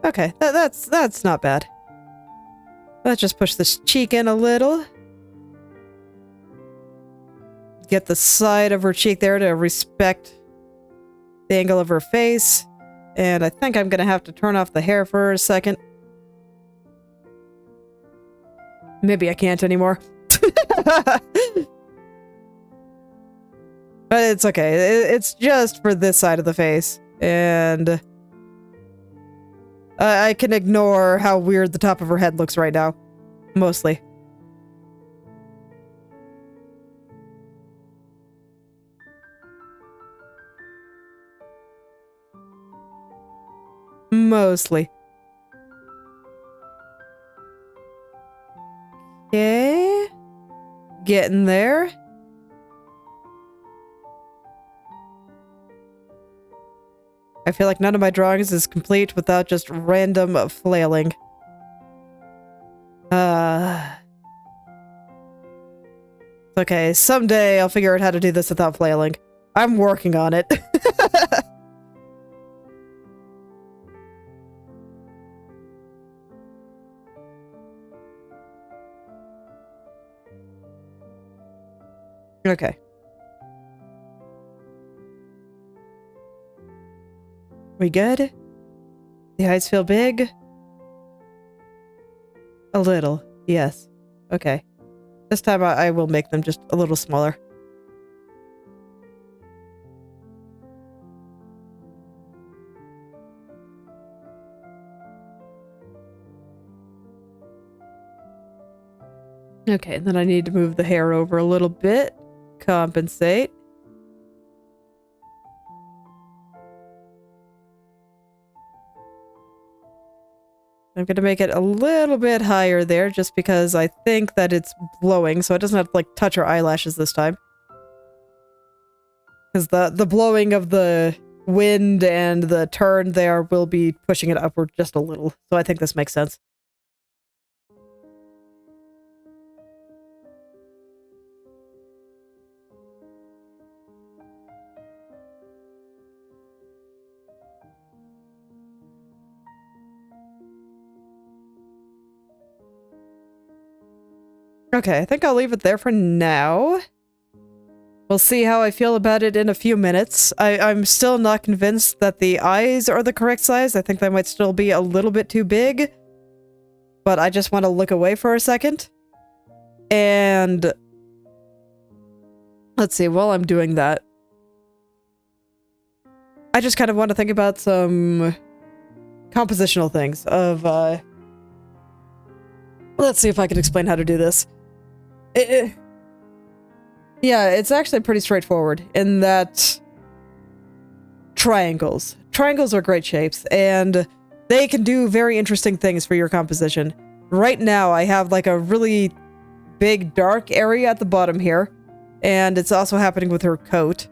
Okay, that's not bad. Let's just push this cheek in a little. Get the side of her cheek there to respect the angle of her face. And I think I'm gonna have to turn off the hair for a second. Maybe I can't anymore. But it's okay. It's just for this side of the face. And I can ignore how weird the top of her head looks right now. Mostly. Mostly. Okay. Getting there. I feel like none of my drawings is complete without just random flailing. Okay, someday I'll figure out how to do this without flailing. I'm working on it. Okay. We good? The eyes feel big? A little, yes. Okay. This time I will make them just a little smaller. Okay, then I need to move the hair over a little bit. Compensate. I'm going to make it a little bit higher there just because I think that it's blowing, so it doesn't have to, like, touch her eyelashes this time. Because the blowing of the wind and the turn there will be pushing it upward just a little, so I think this makes sense. Okay, I think I'll leave it there for now. We'll see how I feel about it in a few minutes. I'm still not convinced that the eyes are the correct size. I think they might still be a little bit too big. But I just want to look away for a second. And let's see, while I'm doing that, I just kind of want to think about some compositional things of, let's see if I can explain how to do this. Yeah, it's actually pretty straightforward in that triangles. Triangles are great shapes, and they can do very interesting things for your composition. Right now, I have like a really big dark area at the bottom here, and it's also happening with her coat.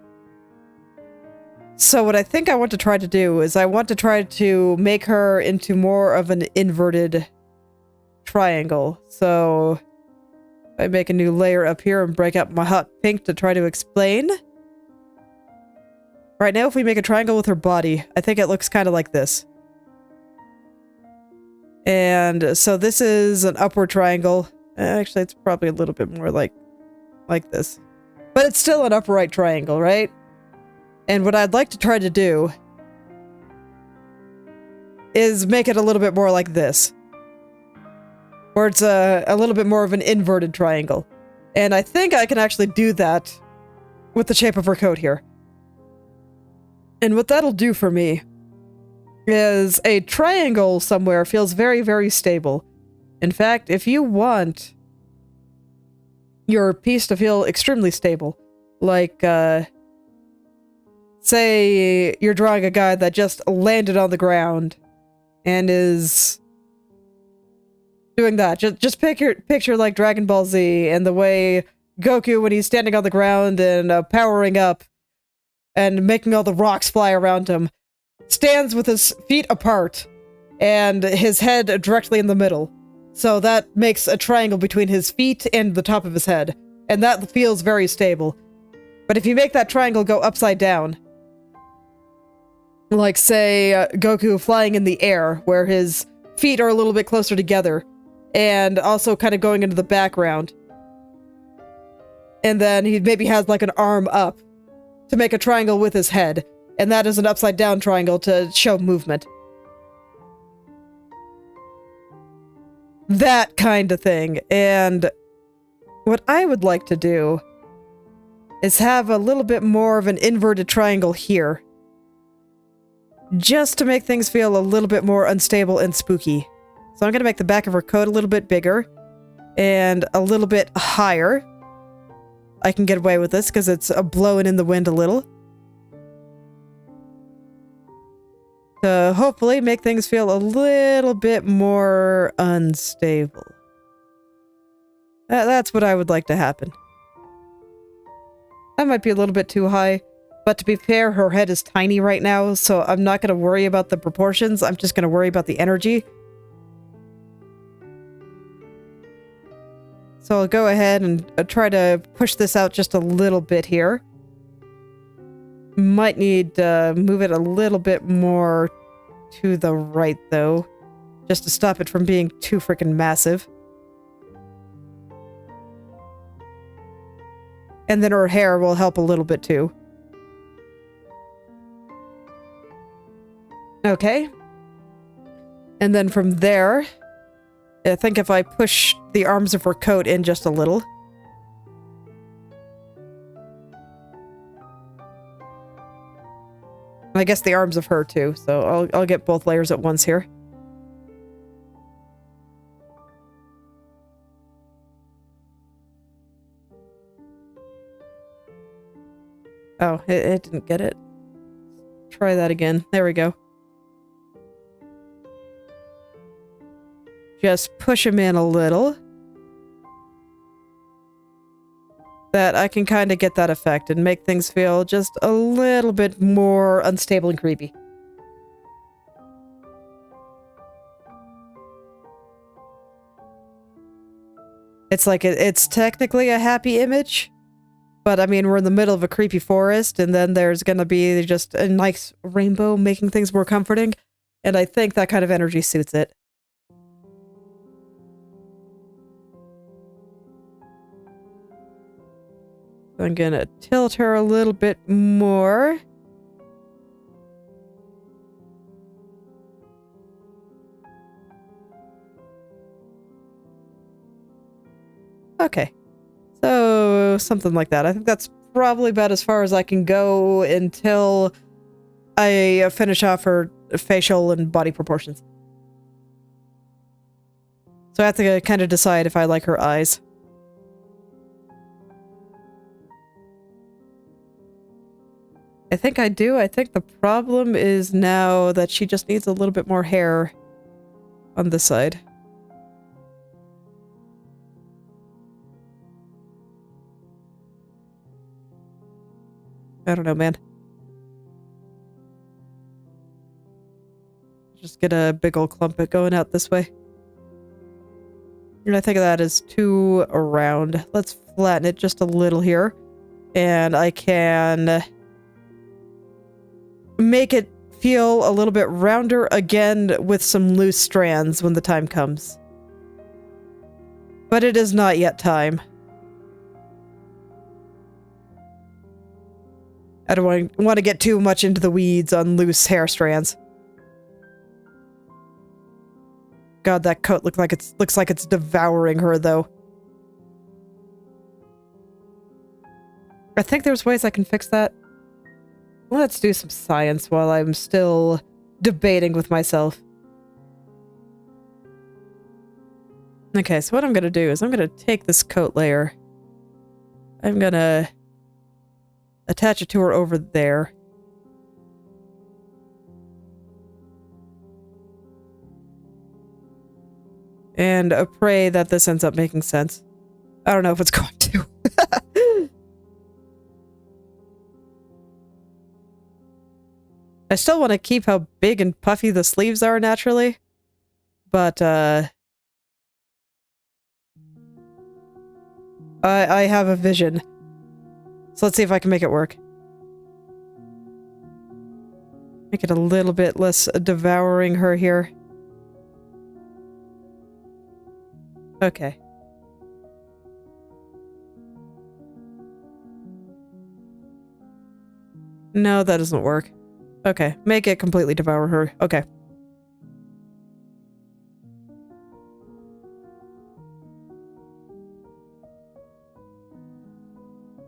So what I think I want to try to do is I want to try to make her into more of an inverted triangle. So I make a new layer up here and break up my hot pink to try to explain. Right now, if we make a triangle with her body, I think it looks kind of like this. And so this is an upward triangle. Actually, it's probably a little bit more like this. But it's still an upright triangle, right? And what I'd like to try to do is make it a little bit more like this. Where it's a little bit more of an inverted triangle. And I think I can actually do that with the shape of her coat here. And what that'll do for me is a triangle somewhere feels very, very stable. In fact, if you want your piece to feel extremely stable, like, say you're drawing a guy that just landed on the ground and is doing that. Just picture like Dragon Ball Z and the way Goku, when he's standing on the ground and powering up and making all the rocks fly around him, stands with his feet apart and his head directly in the middle. So that makes a triangle between his feet and the top of his head. And that feels very stable. But if you make that triangle go upside down, like say Goku flying in the air, where his feet are a little bit closer together, and also kind of going into the background. And then he maybe has like an arm up to make a triangle with his head. And that is an upside down triangle to show movement. That kind of thing. And what I would like to do is have a little bit more of an inverted triangle here. Just to make things feel a little bit more unstable and spooky. So I'm going to make the back of her coat a little bit bigger and a little bit higher. I can get away with this because it's blowing in the wind a little. To hopefully make things feel a little bit more unstable. That's what I would like to happen. That might be a little bit too high, but to be fair, her head is tiny right now, so I'm not going to worry about the proportions. I'm just going to worry about the energy. So I'll go ahead and try to push this out just a little bit here. Might need to move it a little bit more to the right, though, just to stop it from being too freaking massive. And then her hair will help a little bit, too. Okay. And then from there, I think if I push the arms of her coat in just a little. I guess the arms of her too, so I'll get both layers at once here. Oh, it didn't get it. Try that again. There we go. Just push him in a little. That I can kind of get that effect and make things feel just a little bit more unstable and creepy. It's like it's technically a happy image, but I mean, we're in the middle of a creepy forest, and then there's gonna be just a nice rainbow making things more comforting, and I think that kind of energy suits it. I'm gonna tilt her a little bit more. Okay. So, something like that. I think that's probably about as far as I can go until I finish off her facial and body proportions. So I have to kind of decide if I like her eyes. I think I do. I think the problem is now that she just needs a little bit more hair on this side. I don't know, man. Just get a big old clump going out this way. And I think that is too round. Let's flatten it just a little here. And I can make it feel a little bit rounder again with some loose strands when the time comes. But it is not yet time. I don't want to get too much into the weeds on loose hair strands. God, that coat looks like it's devouring her, though. I think there's ways I can fix that. Let's do some science while I'm still debating with myself. Okay, so what I'm gonna do is I'm gonna take this coat layer. I'm gonna attach it to her over there. And pray that this ends up making sense. I don't know if it's going to. I still want to keep how big and puffy the sleeves are naturally, but I have a vision. So let's see if I can make it work. Make it a little bit less devouring her here. Okay. No, that doesn't work. Okay, make it completely devour her. Okay.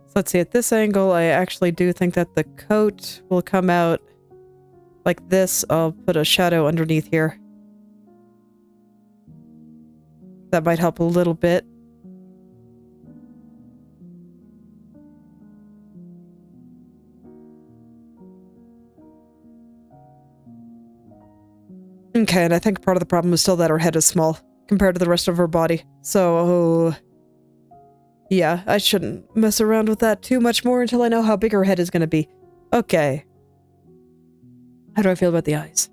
So let's see, at this angle, I actually do think that the coat will come out like this. I'll put a shadow underneath here. That might help a little bit. Okay, and I think part of the problem is still that her head is small compared to the rest of her body. So, yeah, I shouldn't mess around with that too much more until I know how big her head is going to be. Okay. How do I feel about the eyes?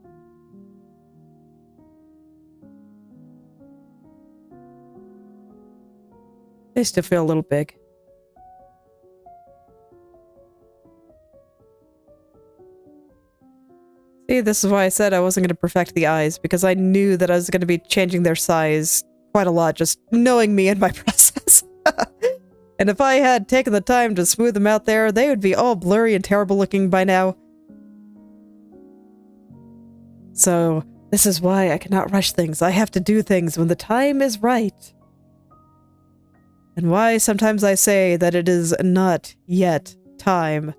They still feel a little big. See, this is why I said I wasn't going to perfect the eyes, because I knew that I was going to be changing their size quite a lot, just knowing me and my process. And if I had taken the time to smooth them out there, they would be all blurry and terrible looking by now. So, this is why I cannot rush things. I have to do things when the time is right. And why sometimes I say that it is not yet time.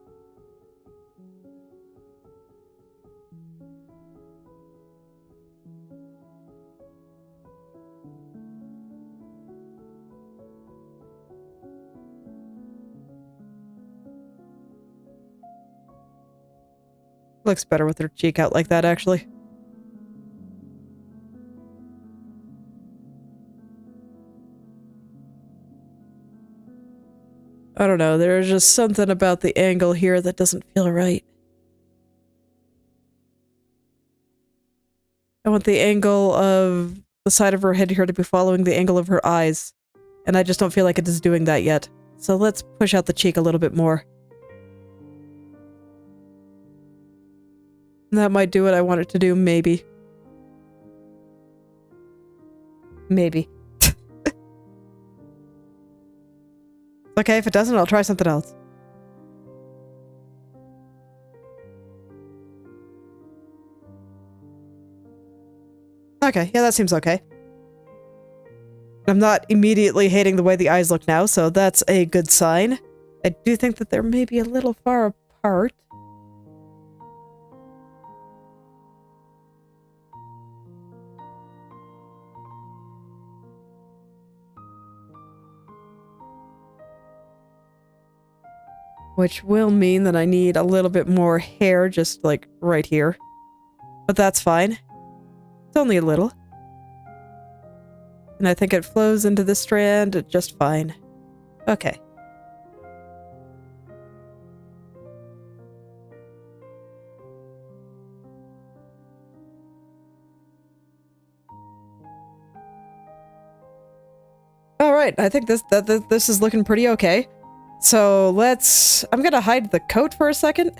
Looks better with her cheek out like that, actually. I don't know, there's just something about the angle here that doesn't feel right. I want the angle of the side of her head here to be following the angle of her eyes, and I just don't feel like it is doing that yet. So let's push out the cheek a little bit more. That might do what I want it to do, maybe. Maybe. Okay, if it doesn't, I'll try something else. Okay, yeah, that seems okay. I'm not immediately hating the way the eyes look now, so that's a good sign. I do think that they're maybe a little far apart. Which will mean that I need a little bit more hair just like right here. But that's fine. It's only a little. And I think it flows into this strand just fine. Okay. Alright, I think this is looking pretty okay. So I'm gonna hide the coat for a second.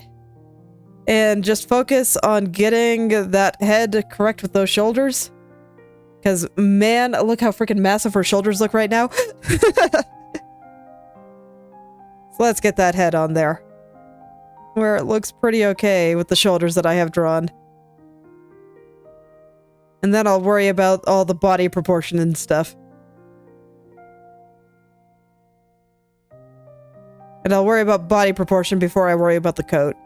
and just focus on getting that head correct with those shoulders. Because, man, look how freaking massive her shoulders look right now. So let's get that head on there, where it looks pretty okay with the shoulders that I have drawn. And then I'll worry about all the body proportion and stuff. And I'll worry about body proportion before I worry about the coat.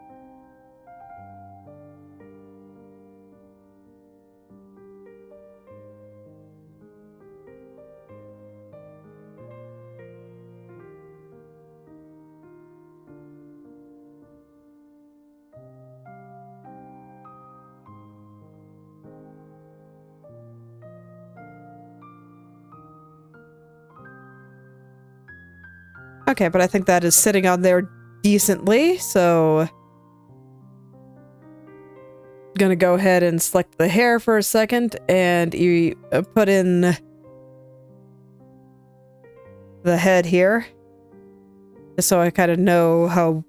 Okay, but I think that is sitting on there decently, so gonna go ahead and select the hair for a second, and you put in the head here, just so I kind of know how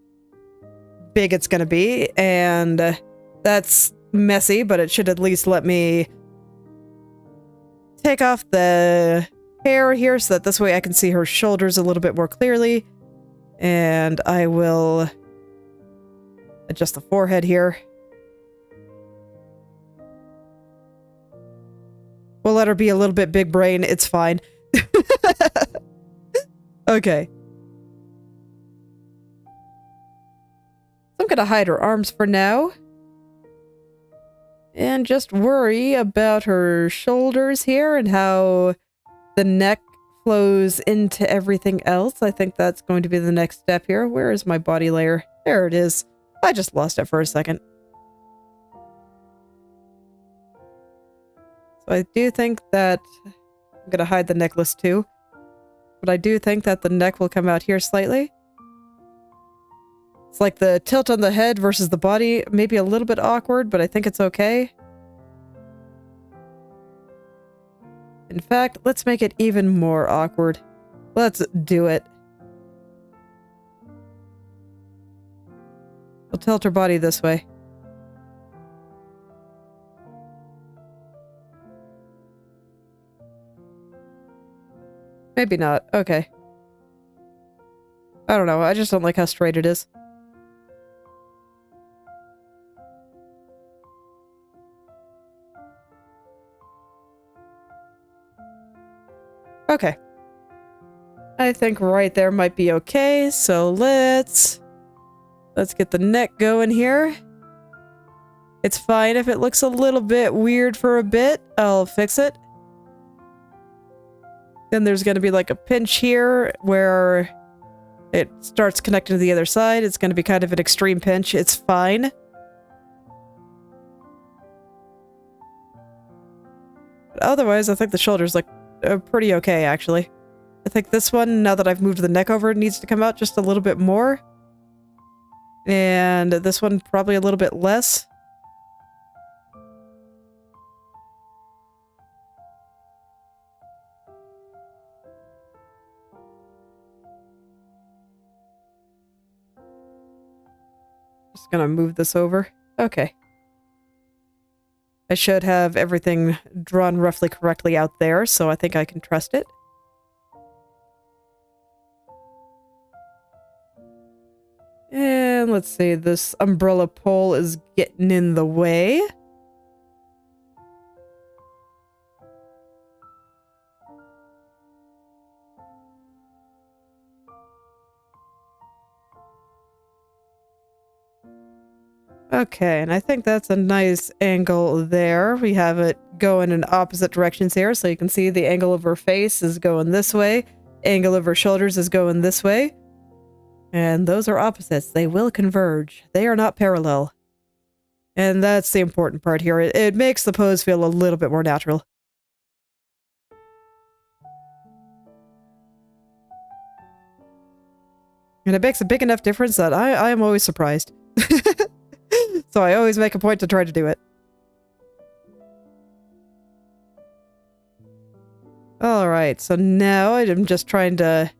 big it's gonna be, and that's messy, but it should at least let me take off the hair here so that this way I can see her shoulders a little bit more clearly. And I will adjust the forehead here. We'll let her be a little bit big brain. It's fine. Okay. So I'm gonna hide her arms for now. And just worry about her shoulders here and how the neck flows into everything else. I think that's going to be the next step here. Where is my body layer? There it is. I just lost it for a second. So I do think that I'm going to hide the necklace too. But I do think that the neck will come out here slightly. It's like the tilt on the head versus the body. Maybe a little bit awkward, but I think it's okay. In fact, let's make it even more awkward. Let's do it. We'll tilt her body this way. Maybe not. Okay. I don't know. I just don't like how straight it is. Okay. I think right there might be okay, so let's get the neck going here. It's fine if it looks a little bit weird for a bit. I'll fix it. Then there's going to be like a pinch here where it starts connecting to the other side. It's going to be kind of an extreme pinch. It's fine. But otherwise, I think the shoulders look pretty okay, actually. I think this one, now that I've moved the neck over, needs to come out just a little bit more. And this one probably a little bit less. Just gonna move this over. Okay. I should have everything drawn roughly correctly out there, so I think I can trust it. And let's see, this umbrella pole is getting in the way. Okay, and I think that's a nice angle there. We have it going in opposite directions here, so you can see the angle of her face is going this way. Angle of her shoulders is going this way. And those are opposites. They will converge. They are not parallel. And that's the important part here. It makes the pose feel a little bit more natural. And it makes a big enough difference that I am always surprised. So I always make a point to try to do it. Alright, so now I'm just trying to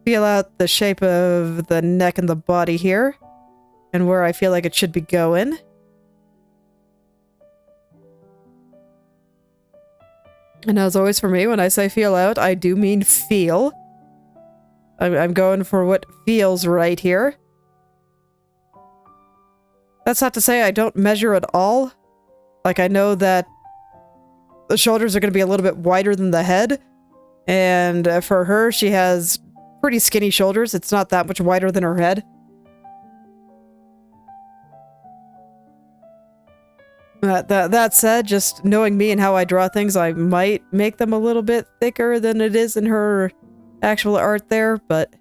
feel out the shape of the neck and the body here. and where I feel like it should be going. And as always for me, when I say feel out, I do mean feel. I'm going for what feels right here. That's not to say I don't measure at all. Like, I know that the shoulders are going to be a little bit wider than the head. And for her, she has pretty skinny shoulders. It's not that much wider than her head. That said, just knowing me and how I draw things, I might make them a little bit thicker than it is in her actual art there, but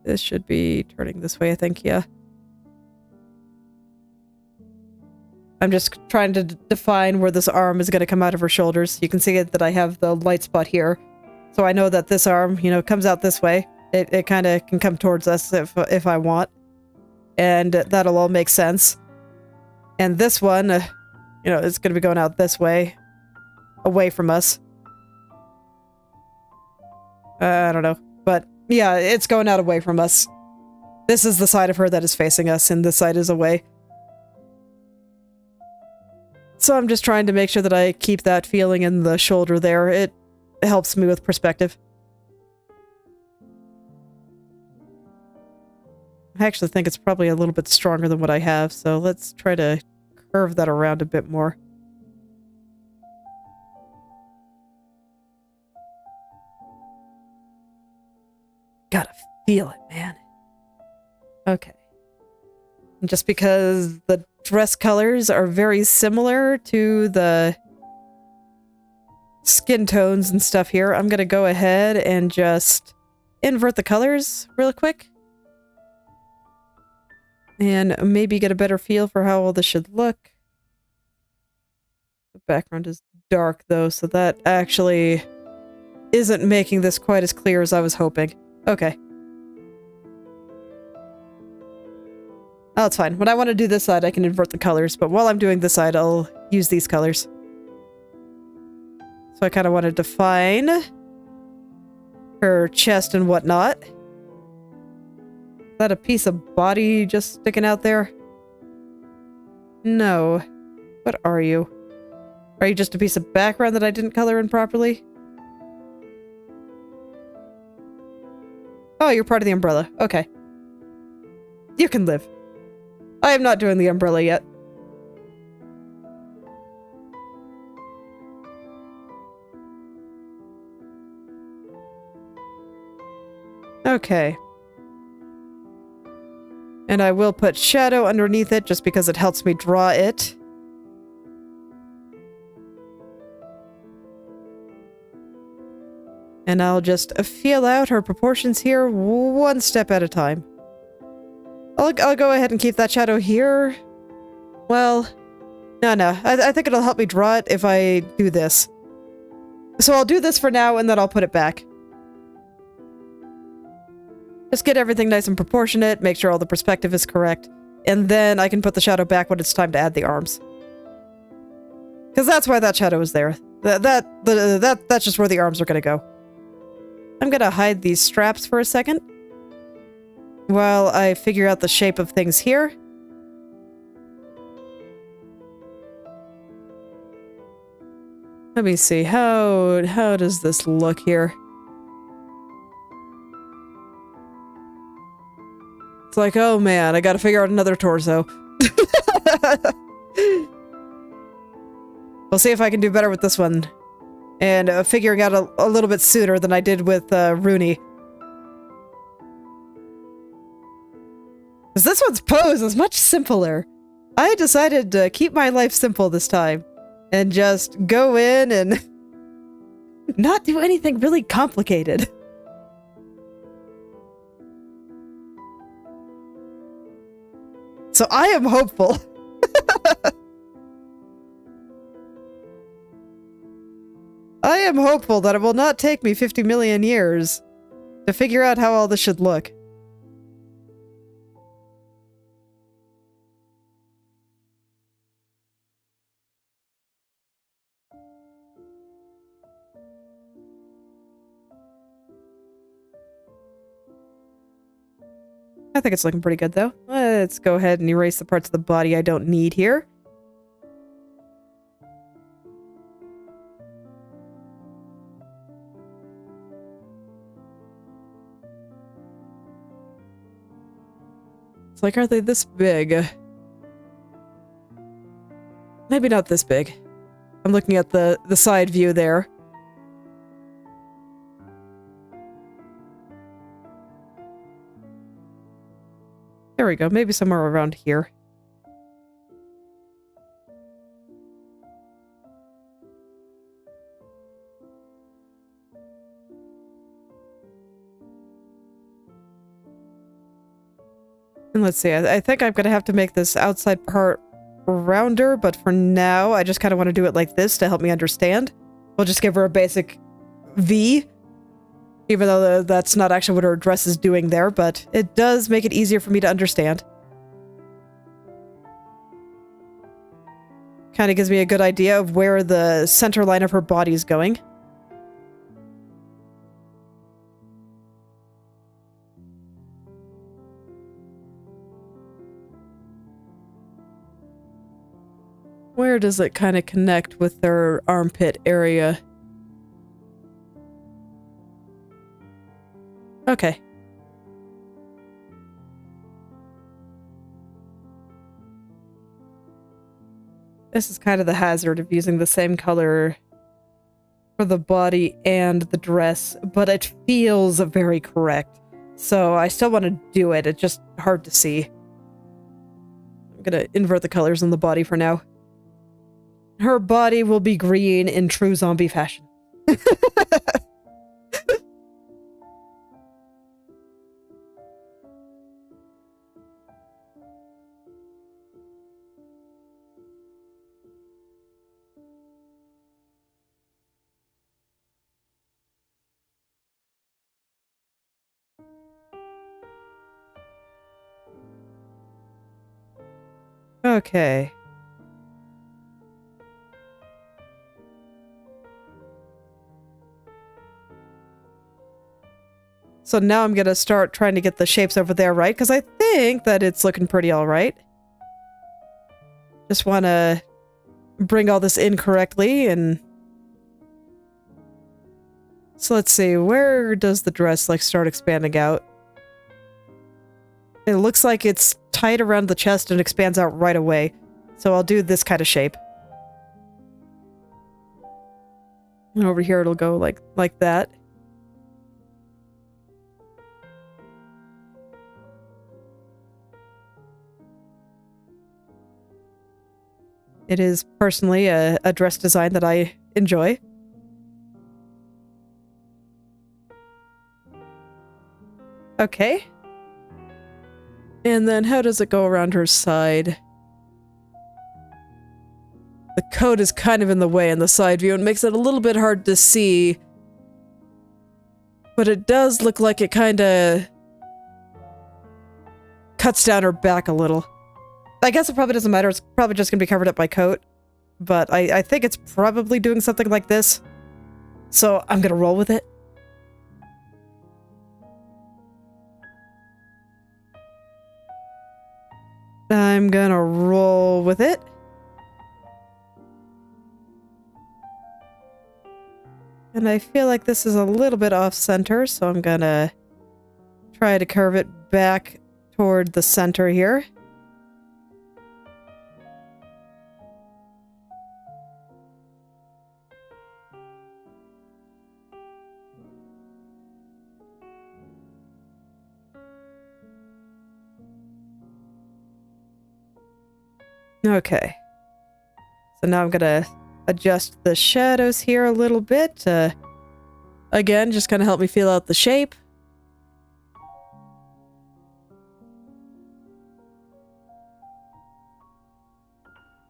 this should be turning this way, I think, yeah. I'm just trying to define where this arm is going to come out of her shoulders. You can see it that I have the light spot here. So I know that this arm, you know, comes out this way. It kind of can come towards us if I want. And that'll all make sense. And this one, you know, it's going to be going out this way. Away from us. I don't know. But yeah, it's going out away from us. This is the side of her that is facing us, and this side is away. So I'm just trying to make sure that I keep that feeling in the shoulder there. It helps me with perspective. I actually think it's probably a little bit stronger than what I have, so let's try to curve that around a bit more. Gotta feel it, man. Okay. And just because the dress colors are very similar to the skin tones and stuff here, I'm gonna go ahead and just invert the colors real quick. And maybe get a better feel for how all this should look. The background is dark though, so that actually isn't making this quite as clear as I was hoping. Okay. Oh, it's fine. When I want to do this side, I can invert the colors, but while I'm doing this side, I'll use these colors. So I kind of want to define her chest and whatnot. Is that a piece of body just sticking out there? No. What are you? Are you just a piece of background that I didn't color in properly? Oh, you're part of the umbrella. Okay. You can live. I am not doing the umbrella yet. Okay. And I will put shadow underneath it just because it helps me draw it. And I'll just feel out her proportions here one step at a time. I'll go ahead and keep that shadow here. Well, no. I think it'll help me draw it if I do this. So I'll do this for now and then I'll put it back. Just get everything nice and proportionate, make sure all the perspective is correct, and then I can put the shadow back when it's time to add the arms. Because that's why that shadow is there. That's just where the arms are going to go. I'm going to hide these straps for a second while I figure out the shape of things here. Let me see, how does this look here? It's like, oh man, I gotta figure out another torso. We'll see if I can do better with this one. And figuring out a little bit sooner than I did with Rooney. Because this one's pose is much simpler. I decided to keep my life simple this time. And just go in and not do anything really complicated. So I am hopeful. I am hopeful that it will not take me 50 million years to figure out how all this should look. I think it's looking pretty good, though. Let's go ahead and erase the parts of the body I don't need here. It's like, are they this big? Maybe not this big. I'm looking at the side view there. There we go, maybe somewhere around here. And let's see, I think I'm gonna have to make this outside part rounder, but for now, I just kind of want to do it like this to help me understand. We'll just give her a basic V, even though that's not actually what her dress is doing there, but it does make it easier for me to understand. Kind of gives me a good idea of where the center line of her body is going. Where does it kind of connect with their armpit area? Okay. This is kind of the hazard of using the same color for the body and the dress, but it feels very correct. So I still want to do it. It's just hard to see. I'm gonna invert the colors on the body for now. Her body will be green in true zombie fashion. Okay. So now I'm gonna start trying to get the shapes over there right, because I think that it's looking pretty alright. Just want to bring all this in correctly, and... So let's see, where does the dress, like, start expanding out? It looks like it's tight around the chest and expands out right away. So I'll do this kind of shape. And over here it'll go like that. It is personally a dress design that I enjoy. Okay. And then how does it go around her side? The coat is kind of in the way in the side view and makes it a little bit hard to see. But it does look like it kind of cuts down her back a little. I guess it probably doesn't matter. It's probably just going to be covered up by coat. But I think it's probably doing something like this. So I'm going to roll with it. I'm gonna roll with it. And I feel like this is a little bit off center, so I'm gonna try to curve it back toward the center here. Okay. So now I'm gonna adjust the shadows here a little bit. Again, just kind of help me feel out the shape.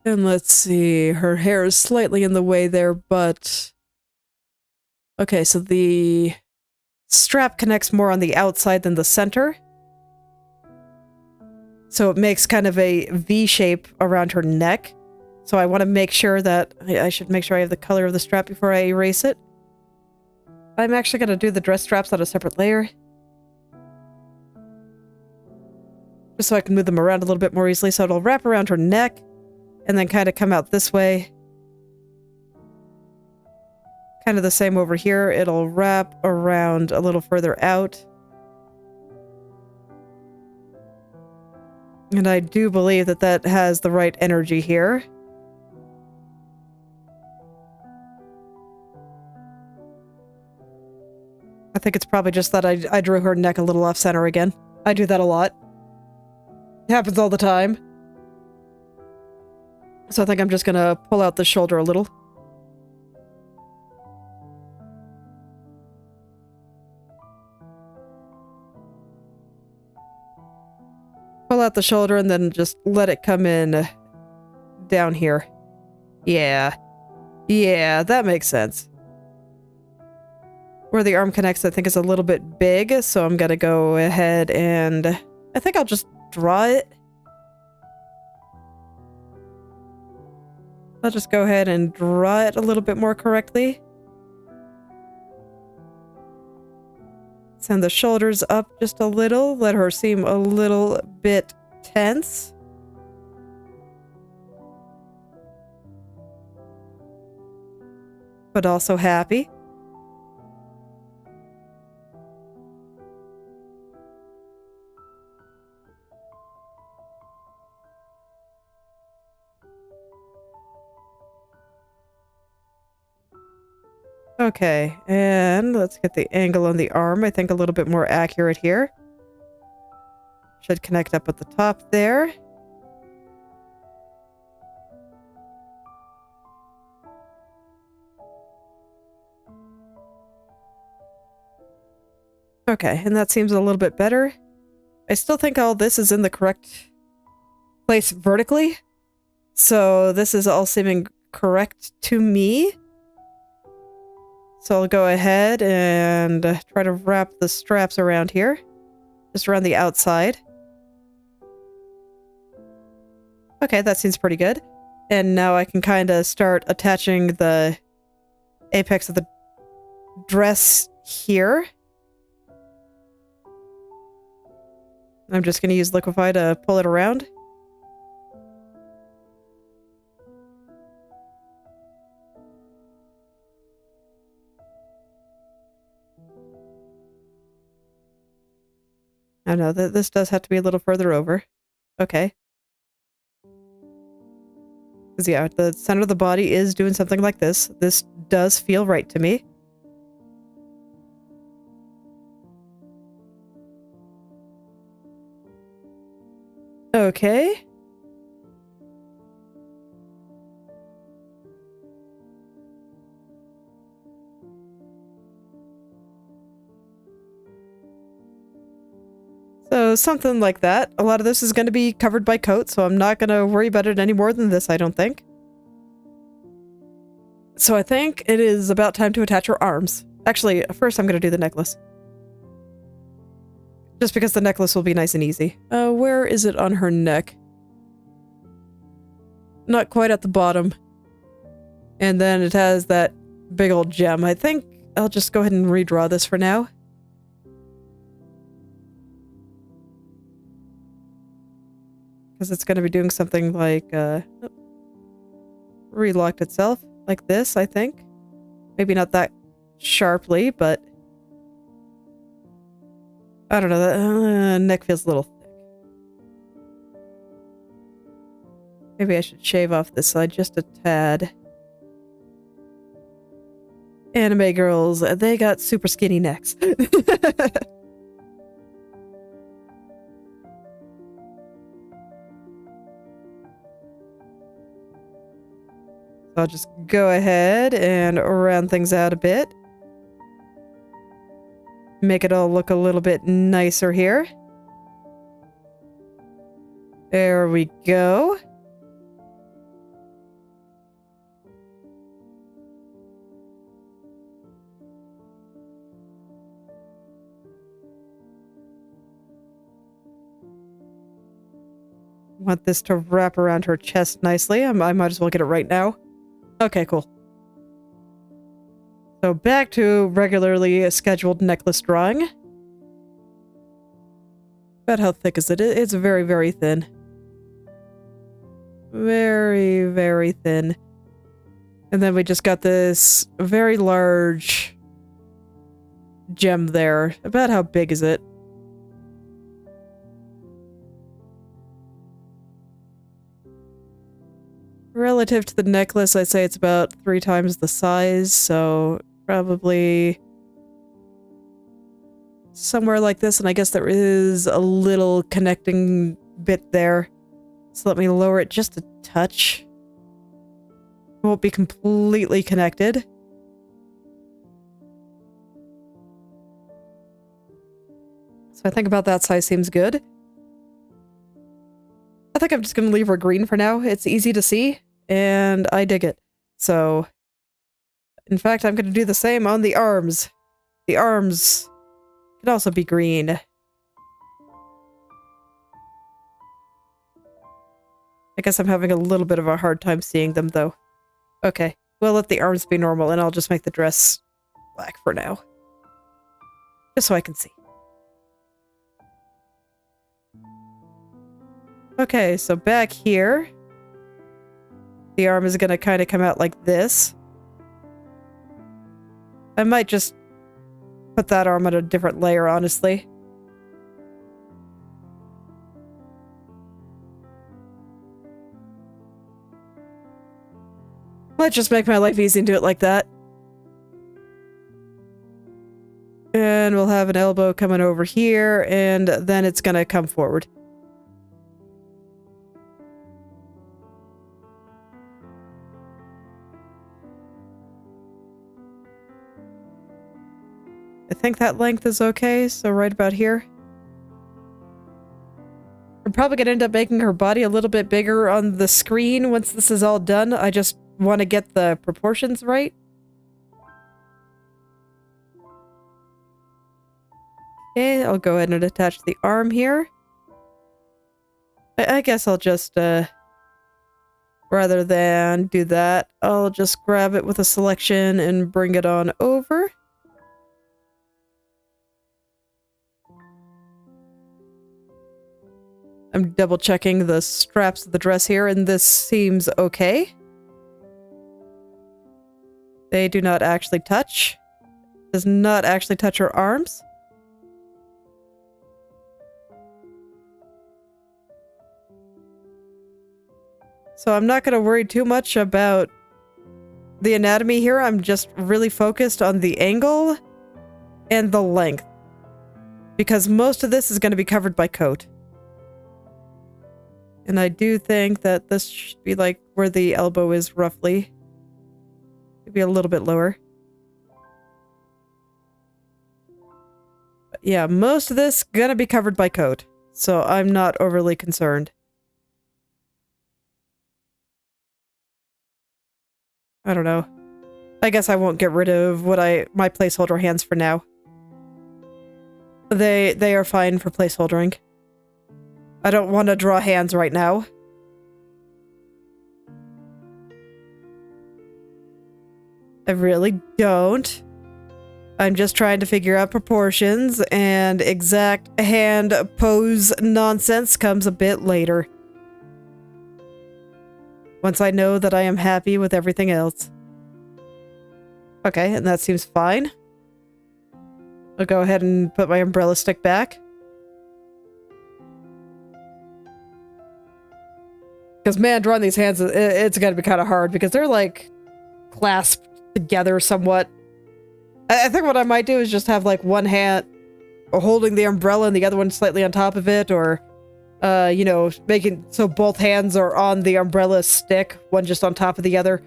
And let's see, her hair is slightly in the way there, but... Okay, so the strap connects more on the outside than the center. So it makes kind of a V shape around her neck. So I want to make sure that... I should make sure I have the color of the strap before I erase it. I'm actually going to do the dress straps on a separate layer. just so I can move them around a little bit more easily. So it'll wrap around her neck and then kind of come out this way. Kind of the same over here. It'll wrap around a little further out. And I do believe that that has the right energy here. I think it's probably just that I drew her neck a little off center again. I do that a lot. It happens all the time. So I think I'm just gonna pull out the shoulder a little. Pull out the shoulder and then just let it come in down here. Yeah. Yeah, that makes sense. Where the arm connects, I think, is a little bit big, so I'm gonna go ahead and I think I'll just draw it. I'll just go ahead and draw it a little bit more correctly. Send the shoulders up just a little, let her seem a little bit tense. But also happy. Okay, and let's get the angle on the arm, I think a little bit more accurate here. Should connect up at the top there. Okay, and that seems a little bit better. I still think all this is in the correct place vertically. So this is all seeming correct to me. So I'll go ahead and try to wrap the straps around here. Just around the outside. Okay, that seems pretty good. And now I can kind of start attaching the apex of the dress here. I'm just going to use Liquify to pull it around. Oh no, this does have to be a little further over. Okay. Because yeah, the center of the body is doing something like this. This does feel right to me. Okay. So something like that. A lot of this is going to be covered by coat, so I'm not going to worry about it any more than this, I don't think. So I think it is about time to attach her arms. Actually, first I'm going to do the necklace. Just because the necklace will be nice and easy. Where is it on her neck? Not quite at the bottom. And then it has that big old gem. I think I'll just go ahead and redraw this for now. Because it's going to be doing something like, relocked itself, like this, I think. Maybe not that sharply, but I don't know, the neck feels a little thick. Maybe I should shave off this side just a tad. Anime girls, they got super skinny necks. So I'll just go ahead and round things out a bit. Make it all look a little bit nicer here. There we go. Want this to wrap around her chest nicely. I might as well get it right now. Okay, cool. So back to regularly scheduled necklace drawing. About how thick is it? It's very, very thin. Very, very thin. And then we just got this very large gem there. About how big is it? Relative to the necklace, I'd say it's about 3 times the size, so probably somewhere like this, and I guess there is a little connecting bit there. So let me lower it just a touch. It won't be completely connected. So I think about that size seems good. I think I'm just going to leave her green for now. It's easy to see, and I dig it. So, in fact, I'm going to do the same on the arms. The arms can also be green. I guess I'm having a little bit of a hard time seeing them, though. Okay, we'll let the arms be normal, and I'll just make the dress black for now. Just so I can see. Okay, so back here, the arm is going to kind of come out like this. I might just put that arm on a different layer, honestly. Let's just make my life easy and do it like that. And we'll have an elbow coming over here, and then it's going to come forward. I think that length is okay, so right about here. I'm probably going to end up making her body a little bit bigger on the screen once this is all done. I just want to get the proportions right. Okay, I'll go ahead and attach the arm here. I guess I'll just, rather than do that, I'll just grab it with a selection and bring it on over. I'm double checking the straps of the dress here, and this seems okay. They do not actually touch. Does not actually touch her arms. So I'm not going to worry too much about the anatomy here. I'm just really focused on the angle and the length, because most of this is going to be covered by coat. And I do think that this should be like where the elbow is roughly. Maybe a little bit lower. But yeah, most of this gonna be covered by coat, so I'm not overly concerned. I don't know. I guess I won't get rid of my placeholder hands for now. They are fine for placeholdering. I don't want to draw hands right now. I really don't. I'm just trying to figure out proportions, and exact hand pose nonsense comes a bit later. Once I know that I am happy with everything else. Okay, and that seems fine. I'll go ahead and put my umbrella stick back. Because, man, drawing these hands, it's going to be kind of hard because they're, like, clasped together somewhat. I think what I might do is just have, like, one hand holding the umbrella and the other one slightly on top of it, or, you know, making so both hands are on the umbrella stick, one just on top of the other.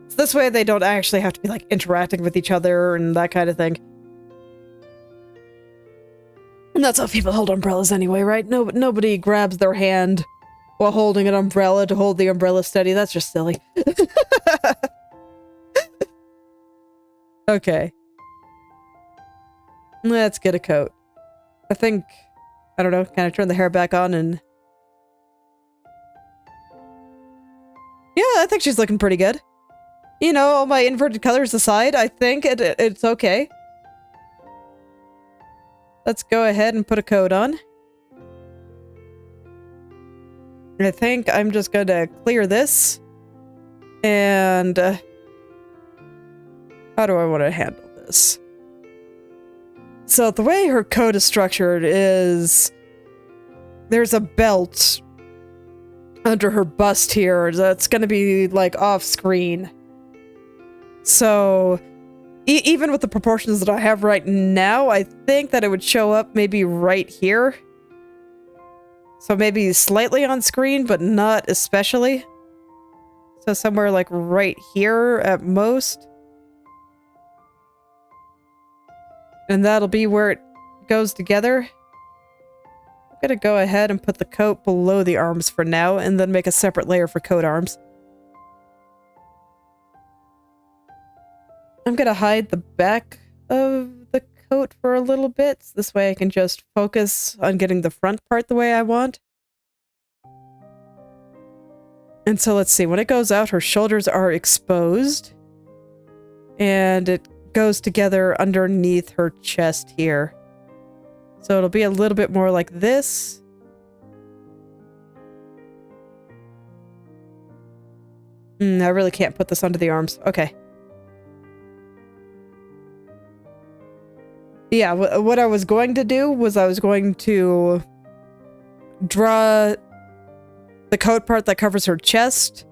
So this way they don't actually have to be, like, interacting with each other and that kind of thing. And that's how people hold umbrellas anyway, right? Nobody grabs their hand while holding an umbrella to hold the umbrella steady. That's just silly. Okay. Let's get a coat. I think, I don't know, kind of turn the hair back on and... Yeah, I think she's looking pretty good. You know, all my inverted colors aside, I think it's okay. Let's go ahead and put a coat on. I think I'm just gonna clear this. And how do I want to handle this? So the way her coat is structured is there's a belt under her bust here that's going to be like off screen. So even with the proportions that I have right now, I think that it would show up maybe right here. So maybe slightly on screen, but not especially. So somewhere like right here at most. And that'll be where it goes together. I'm gonna go ahead and put the coat below the arms for now, and then make a separate layer for coat arms. I'm gonna hide the back of the coat for a little bit. So this way I can just focus on getting the front part the way I want. And so let's see, when it goes out, her shoulders are exposed. And it goes together underneath her chest here. So it'll be a little bit more like this. I really can't put this under the arms. Okay. Yeah, what I was going to do was I was going to draw the coat part that covers her chest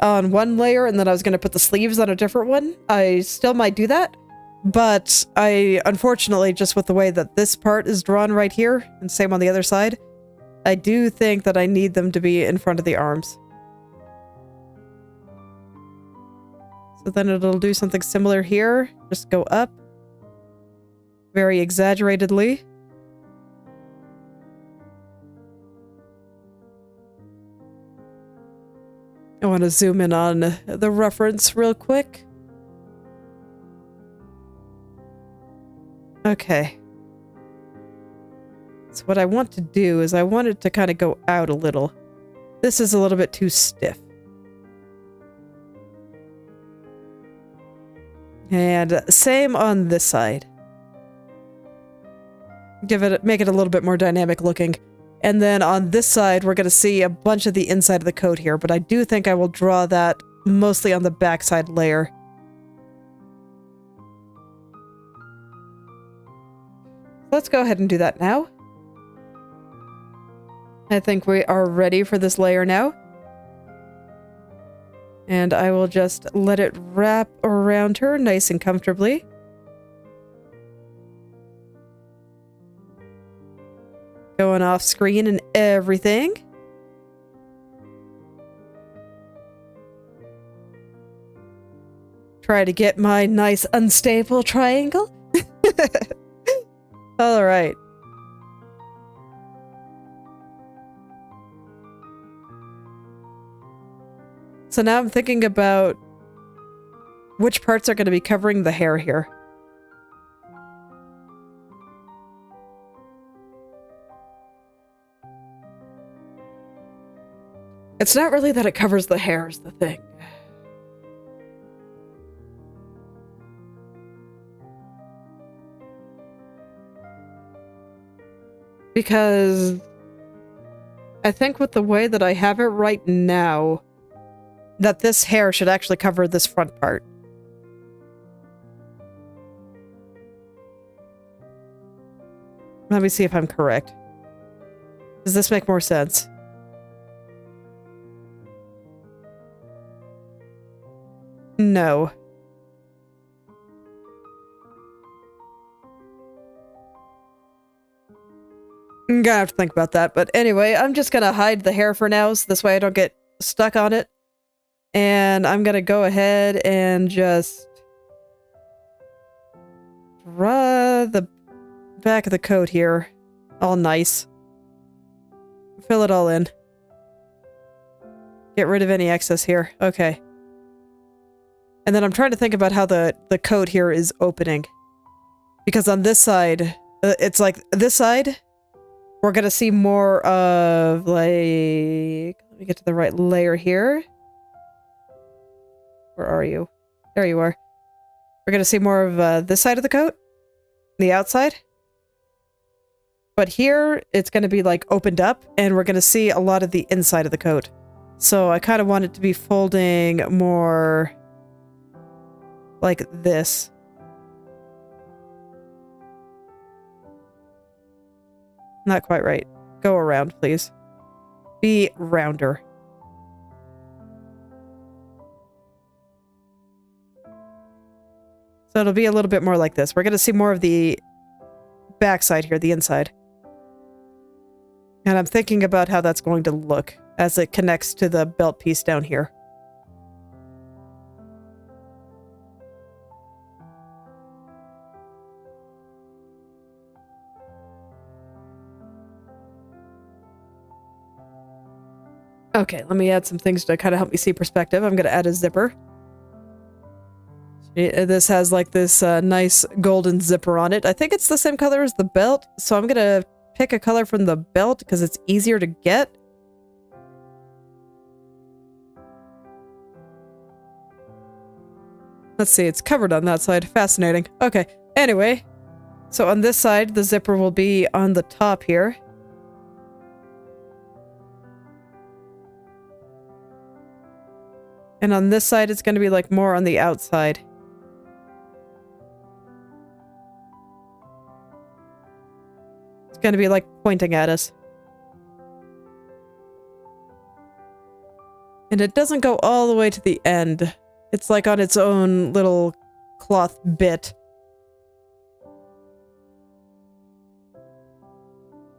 on one layer, and then I was going to put the sleeves on a different one. I still might do that, but I, unfortunately, just with the way that this part is drawn right here, and same on the other side, I do think that I need them to be in front of the arms. So then it'll do something similar here. Just go up. Very exaggeratedly. I want to zoom in on the reference real quick. Okay. So what I want to do is I want it to kind of go out a little. This is a little bit too stiff. And same on this side. Make it a little bit more dynamic looking. And then on this side, we're going to see a bunch of the inside of the coat here, but I do think I will draw that mostly on the backside layer. Let's go ahead and do that now. I think we are ready for this layer now. And I will just let it wrap around her nice and comfortably. Going off screen and everything. Try to get my nice unstable triangle. All right. So now I'm thinking about which parts are going to be covering the hair here. It's not really that it covers the hair is the thing. Because I think with the way that I have it right now, that this hair should actually cover this front part. Let me see if I'm correct. Does this make more sense? No. I'm gonna have to think about that, but anyway, I'm just gonna hide the hair for now, so this way I don't get stuck on it. And I'm gonna go ahead and just draw the back of the coat here. All nice. Fill it all in. Get rid of any excess here. Okay. And then I'm trying to think about how the coat here is opening. Because on this side, it's like this side, we're gonna see more of like, let me get to the right layer here. Where are you? There you are. We're gonna see more of this side of the coat, the outside. But here, it's going to be like opened up, and we're going to see a lot of the inside of the coat. So I kind of want it to be folding more like this. Not quite right. Go around, please. Be rounder. So it'll be a little bit more like this. We're going to see more of the backside here, the inside. And I'm thinking about how that's going to look as it connects to the belt piece down here. Okay, let me add some things to kind of help me see perspective. I'm going to add a zipper. This has like this nice golden zipper on it. I think it's the same color as the belt, so I'm going to pick a color from the belt because it's easier to get. Let's see, it's covered on that side. Fascinating. Okay, anyway. So on this side, the zipper will be on the top here. And on this side, it's going to be like more on the outside. It's going to be like pointing at us. And it doesn't go all the way to the end. It's like on its own little cloth bit.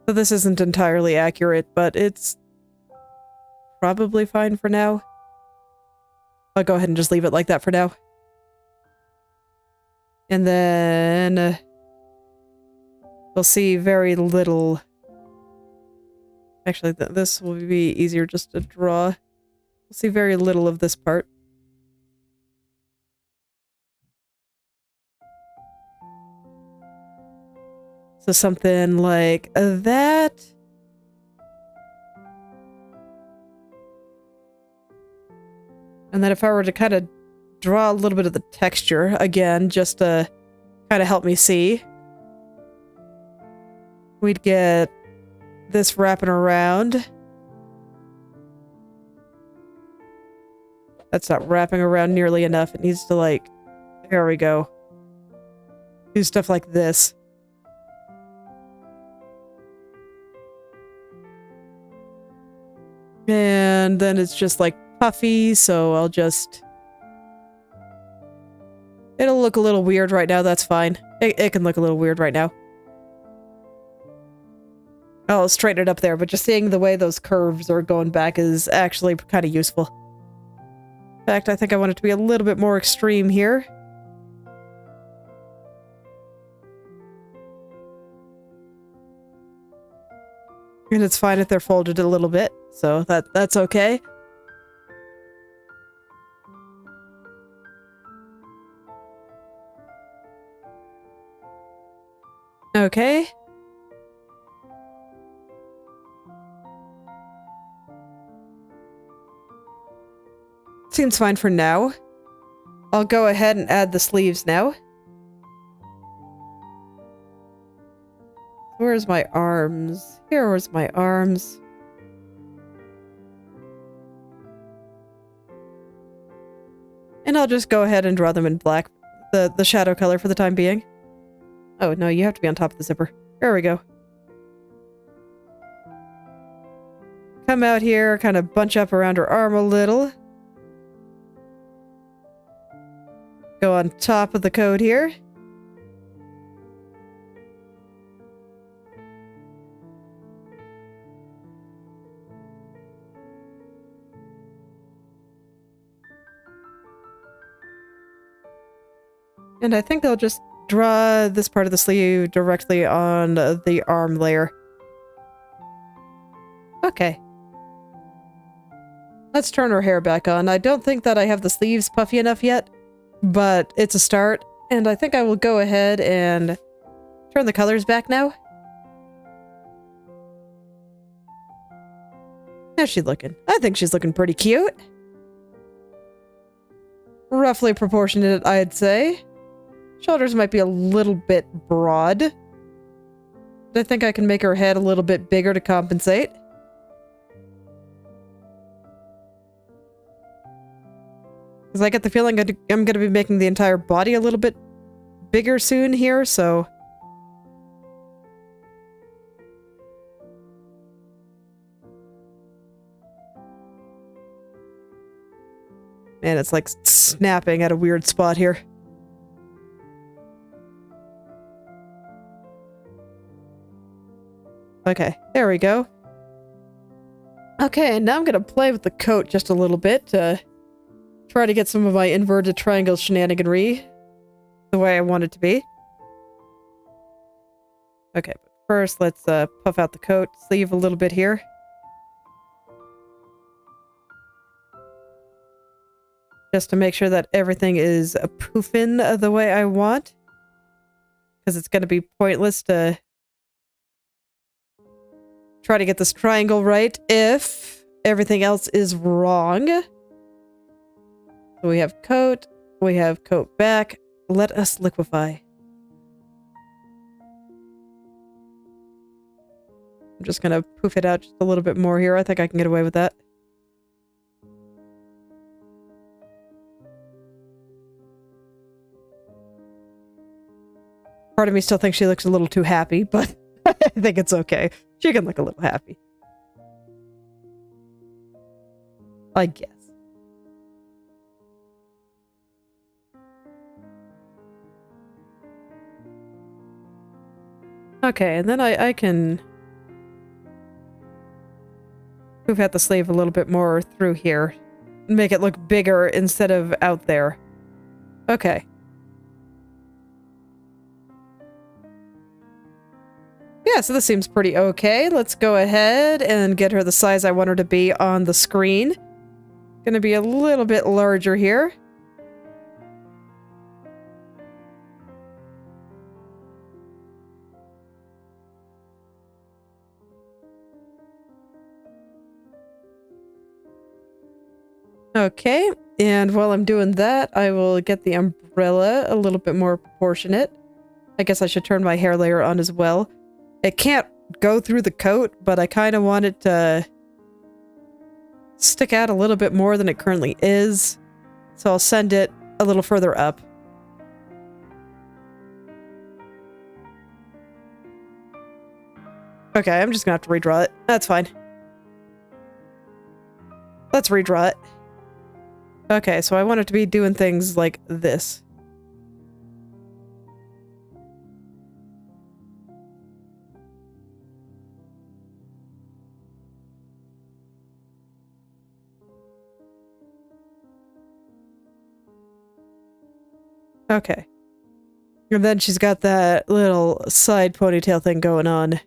So this isn't entirely accurate, but it's probably fine for now. I'll go ahead and just leave it like that for now. And then we'll see very little. Actually, this will be easier just to draw. We'll see very little of this part. So something like that. And then if I were to kind of draw a little bit of the texture, again, just to kind of help me see, we'd get this wrapping around. That's not wrapping around nearly enough. It needs to like, there we go. Do stuff like this. And then it's just like puffy, so I'll just... It'll look a little weird right now, that's fine. It can look a little weird right now. I'll straighten it up there, but just seeing the way those curves are going back is actually kind of useful. In fact, I think I want it to be a little bit more extreme here. And it's fine if they're folded a little bit, so that's okay. Okay. Seems fine for now. I'll go ahead and add the sleeves now. Where's my arms? Here's my arms. And I'll just go ahead and draw them in black, the shadow color for the time being. Oh, no, you have to be on top of the zipper. There we go. Come out here, kind of bunch up around her arm a little. Go on top of the coat here. And I think I'll just draw this part of the sleeve directly on the arm layer. Okay. Let's turn her hair back on. I don't think that I have the sleeves puffy enough yet, but it's a start. And I think I will go ahead and turn the colors back now. How's she looking? I think she's looking pretty cute. Roughly proportionate, I'd say. Shoulders might be a little bit broad. I think I can make her head a little bit bigger to compensate. Because I get the feeling I'm going to be making the entire body a little bit bigger soon here, so... Man, it's like snapping at a weird spot here. Okay, there we go. Okay, and now I'm gonna play with the coat just a little bit to try to get some of my inverted triangle shenaniganry the way I want it to be. Okay, but first let's puff out the coat sleeve a little bit here. Just to make sure that everything is poofing the way I want. Because it's going to be pointless to try to get this triangle right if everything else is wrong. So we have coat back. Let us liquefy. I'm just going to poof it out just a little bit more here. I think I can get away with that. Part of me still thinks she looks a little too happy, but I think it's okay. She can look a little happy. I guess. Okay, and then I can move out the sleeve a little bit more through here. Make it look bigger instead of out there. Okay. Yeah, so this seems pretty okay. Let's go ahead and get her the size I want her to be on the screen. Gonna be a little bit larger here. Okay, and while I'm doing that, I will get the umbrella a little bit more proportionate. I guess I should turn my hair layer on as well. It can't go through the coat, but I kind of want it to stick out a little bit more than it currently is. So I'll send it a little further up. Okay, I'm just gonna have to redraw it. That's fine. Let's redraw it. Okay, so I want it to be doing things like this. Okay. And then she's got that little side ponytail thing going on.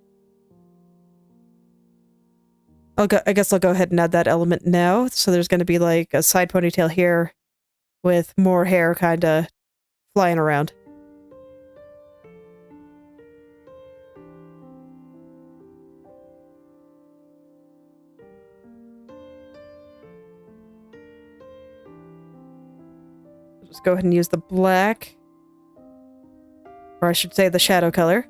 I guess I'll go ahead and add that element now. So there's going to be like a side ponytail here with more hair kind of flying around. Just go ahead and use the black. Or I should say the shadow color.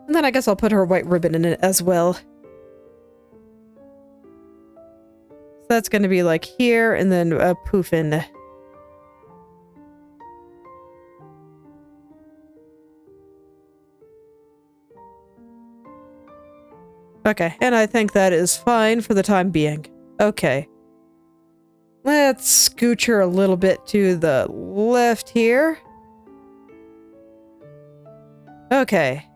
And then I guess I'll put her white ribbon in it as well. So that's going to be like here and then a poof in. Okay, and I think that is fine for the time being. Okay. Let's scooch her a little bit to the left here. Okay.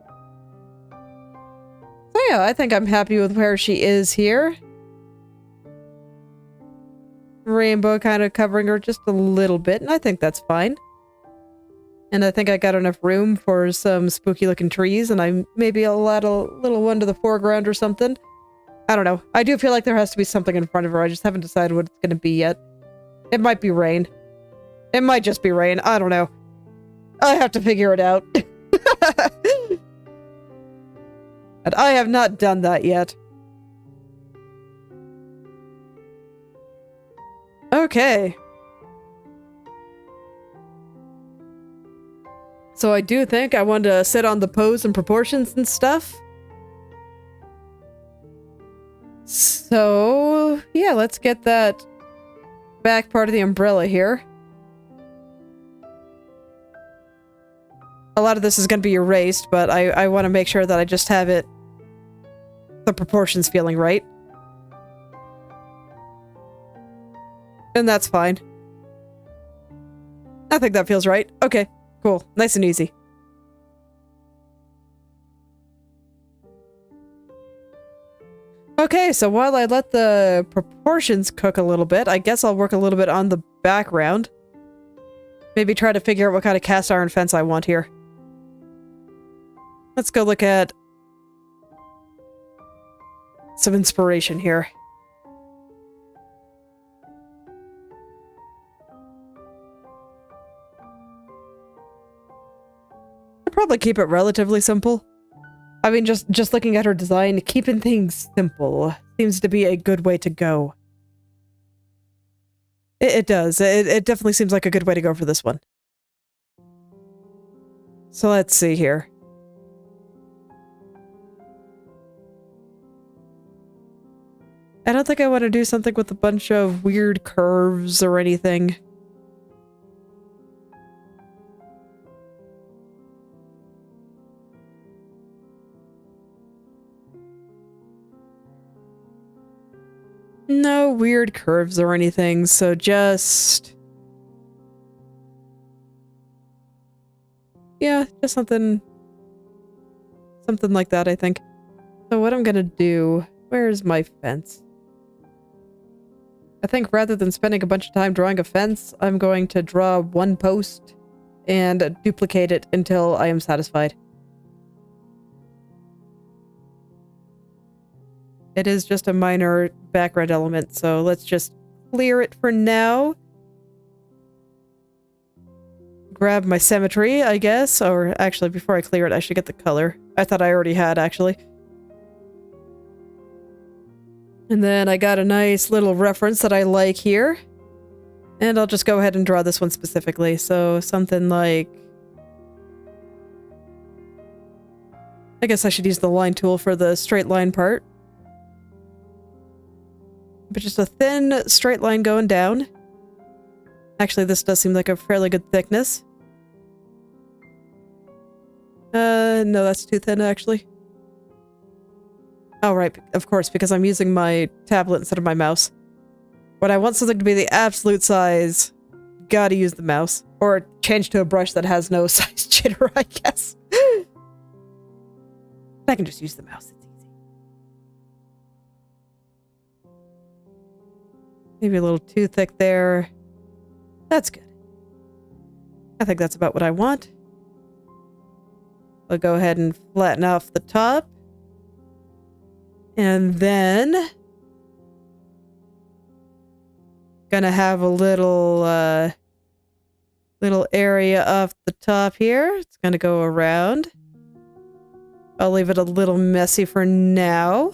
So yeah, I think I'm happy with where she is here. Rainbow kind of covering her just a little bit, and I think that's fine. And I think I got enough room for some spooky looking trees, and I maybe I'll add a little one to the foreground or something. I don't know. I do feel like there has to be something in front of her. I just haven't decided what it's going to be yet. It might be rain. It might just be rain. I don't know. I have to figure it out. And I have not done that yet. Okay. So I do think I want to sit on the pose and proportions and stuff. So, yeah, let's get that back part of the umbrella here. A lot of this is going to be erased, but I want to make sure that I just have it, the proportions feeling right. And that's fine. I think that feels right. Okay, cool. Nice and easy. Okay, so while I let the proportions cook a little bit, I guess I'll work a little bit on the background. Maybe try to figure out what kind of cast iron fence I want here. Let's go look at some inspiration here. I'd probably keep it relatively simple. I mean, just looking at her design, keeping things simple seems to be a good way to go. It does. It definitely seems like a good way to go for this one. So let's see here. I don't think I want to do something with a bunch of weird curves or anything. No weird curves or anything, so just... yeah, just something like that, I think. So what I'm gonna do... where's my fence? I think rather than spending a bunch of time drawing a fence, I'm going to draw one post and duplicate it until I am satisfied. It is just a minor background element, so let's just clear it for now. Grab my symmetry, I guess, or actually before I clear it, I should get the color. I thought I already had, actually. And then I got a nice little reference that I like here. And I'll just go ahead and draw this one specifically. So something like... I guess I should use the line tool for the straight line part. But just a thin straight line going down. Actually, this does seem like a fairly good thickness. No, that's too thin, actually. Oh, right, of course, because I'm using my tablet instead of my mouse. When I want something to be the absolute size, gotta use the mouse. Or change to a brush that has no size jitter, I guess. I can just use the mouse, it's easy. Maybe a little too thick there. That's good. I think that's about what I want. I'll go ahead and flatten off the top. And then... gonna have a little, little area off the top here. It's gonna go around. I'll leave it a little messy for now.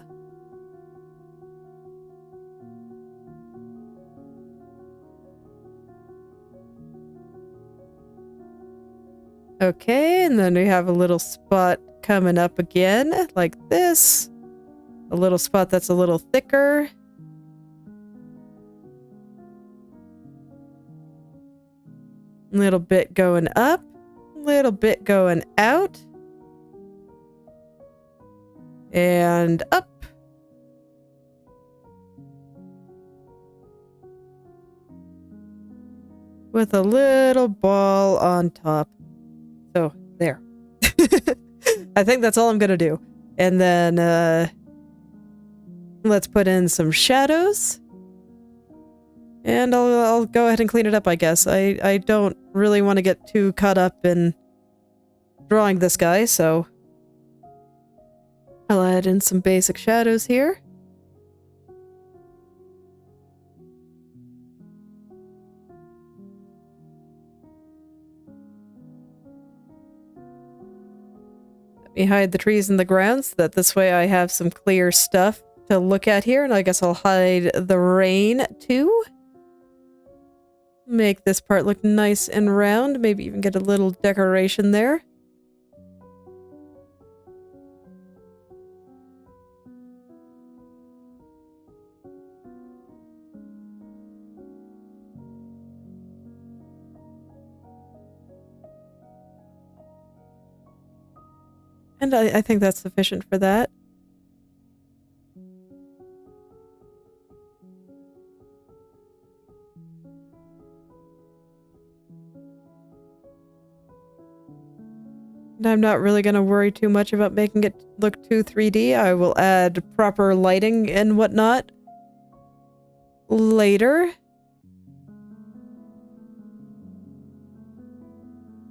Okay, and then we have a little spot coming up again, like this. A little spot that's a little thicker. Little bit going up, little bit going out. And up. With a little ball on top. So, there. I think that's all I'm gonna do. And then, let's put in some shadows. And I'll go ahead and clean it up, I guess. I don't really want to get too caught up in drawing this guy, so... I'll add in some basic shadows here. Let me hide the trees in the ground so that this way I have some clear stuff to look at here, and I guess I'll hide the rain too. Make this part look nice and round. Maybe even get a little decoration there. And I think that's sufficient for that. And I'm not really going to worry too much about making it look too 3D. I will add proper lighting and whatnot later.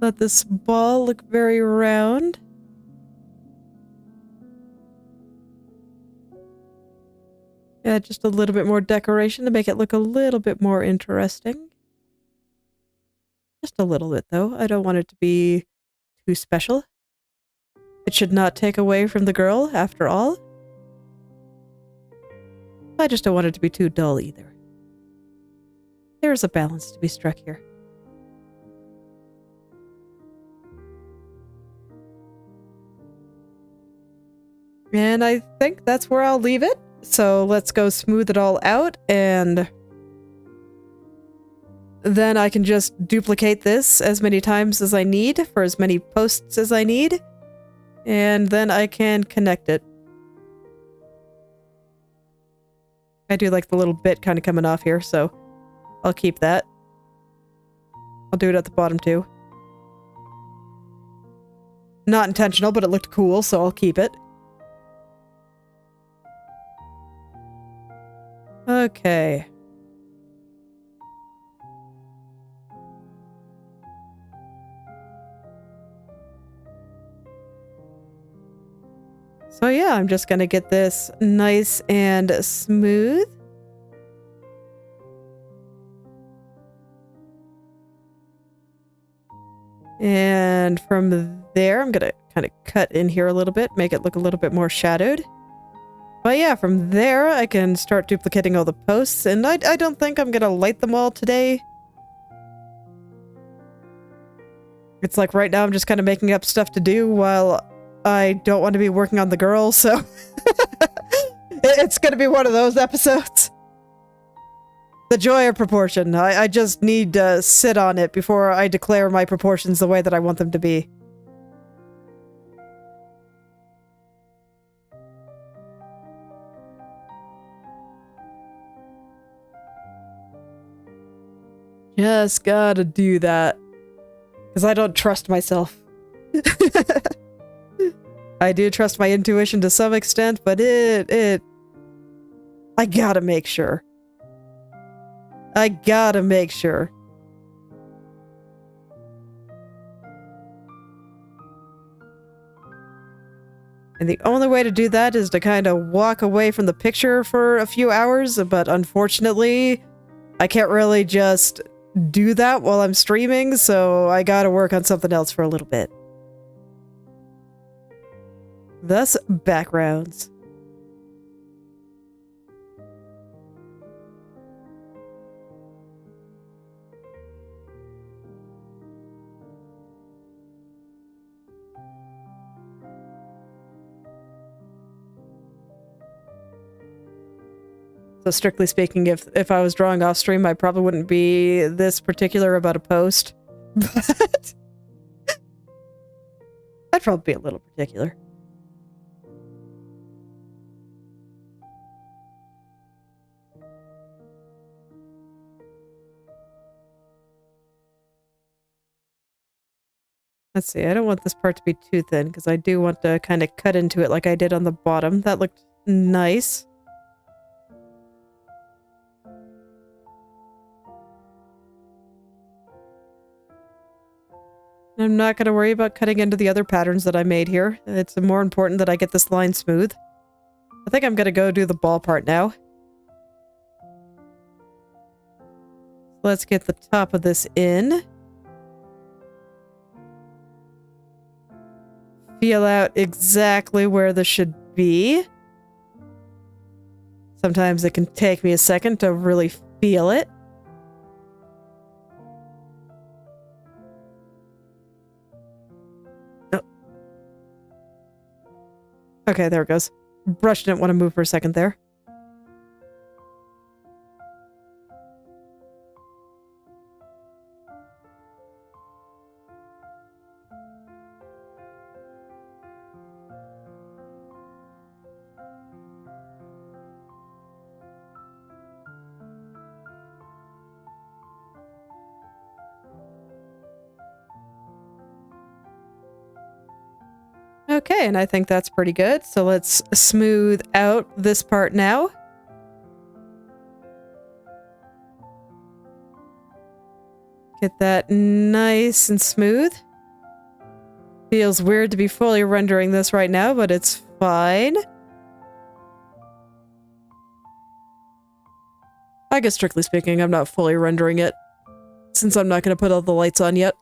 Let this ball look very round. Add just a little bit more decoration to make it look a little bit more interesting. Just a little bit, though. I don't want it to be too special. It should not take away from the girl, after all. I just don't want it to be too dull, either. There's a balance to be struck here. And I think that's where I'll leave it. So let's go smooth it all out, and then I can just duplicate this as many times as I need for as many posts as I need, and then I can connect it. I do like the little bit kind of coming off here, so I'll keep that. I'll do it at the bottom too. Not intentional, but it looked cool, so I'll keep it. Okay. So yeah, I'm just gonna get this nice and smooth. And from there, I'm gonna kind of cut in here a little bit, make it look a little bit more shadowed. But yeah, from there, I can start duplicating all the posts, and I don't think I'm gonna light them all today. It's like right now I'm just kind of making up stuff to do while I don't want to be working on the girl, so it's gonna be one of those episodes. The joy of proportion. I just need to sit on it before I declare my proportions the way that I want them to be. Just gotta do that. Because I don't trust myself. I do trust my intuition to some extent, but I gotta make sure. I gotta make sure. And the only way to do that is to kind of walk away from the picture for a few hours, but unfortunately, I can't really just do that while I'm streaming, so I gotta work on something else for a little bit. Thus, backgrounds. So strictly speaking, if I was drawing off stream, I probably wouldn't be this particular about a post. But I'd probably be a little particular. Let's see, I don't want this part to be too thin, because I do want to kind of cut into it like I did on the bottom. That looked nice. I'm not going to worry about cutting into the other patterns that I made here. It's more important that I get this line smooth. I think I'm going to go do the ball part now. Let's get the top of this in. Feel out exactly where this should be. Sometimes it can take me a second to really feel it. Okay, there it goes. Brush didn't want to move for a second there. Okay, and I think that's pretty good. So let's smooth out this part now. Get that nice and smooth. Feels weird to be fully rendering this right now, but it's fine. I guess strictly speaking, I'm not fully rendering it, since I'm not going to put all the lights on yet.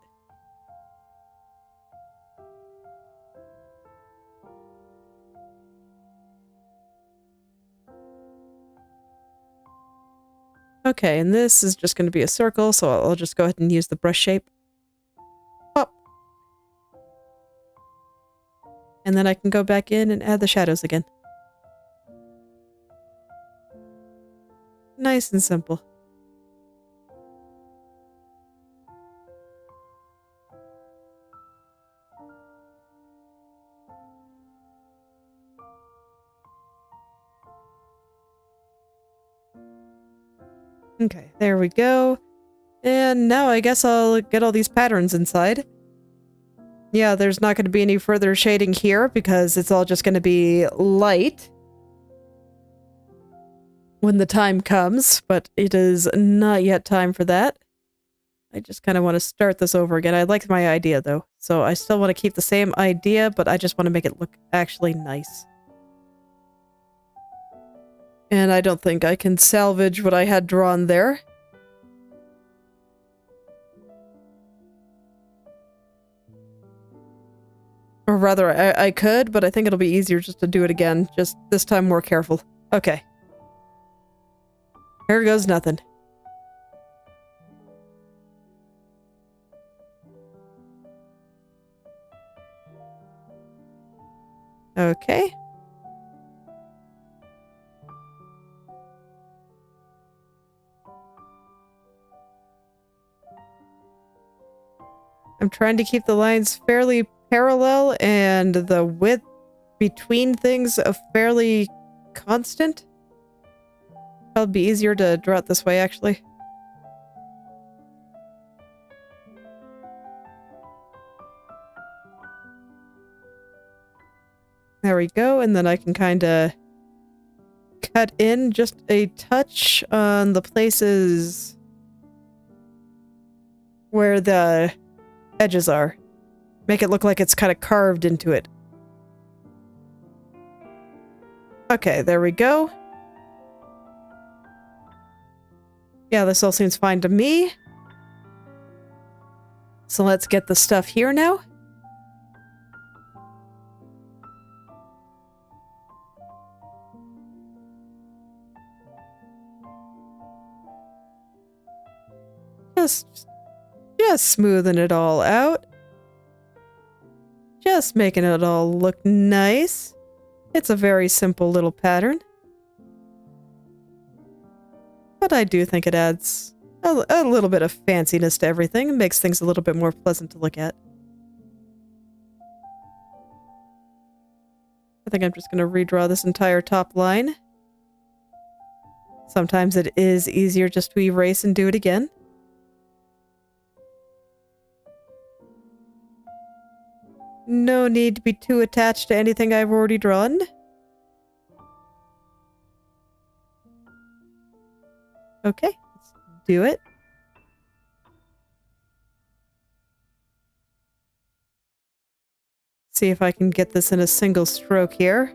Okay, and this is just going to be a circle, so I'll just go ahead and use the brush shape. Pop. And then I can go back in and add the shadows again. Nice and simple. Okay, there we go. And now I guess I'll get all these patterns inside. Yeah, there's not going to be any further shading here because it's all just going to be light when the time comes, but it is not yet time for that. I just kind of want to start this over again. I like my idea though, so I still want to keep the same idea, but I just want to make it look actually nice. And I don't think I can salvage what I had drawn there. Or rather, I could, but I think it'll be easier just to do it again. Just this time more careful. Okay. Here goes nothing. Okay. I'm trying to keep the lines fairly parallel and the width between things fairly constant. It'll be easier to draw it this way, actually. There we go, and then I can kind of cut in just a touch on the places where the edges are. Make it look like it's kind of carved into it. Okay, there we go. Yeah, this all seems fine to me. So let's get the stuff here now. Just smoothing it all out. Just making it all look nice. It's a very simple little pattern. But I do think it adds a little bit of fanciness to everything. It makes things a little bit more pleasant to look at. I think I'm just going to redraw this entire top line. Sometimes it is easier just to erase and do it again. No need to be too attached to anything I've already drawn. Okay, let's do it. See if I can get this in a single stroke here.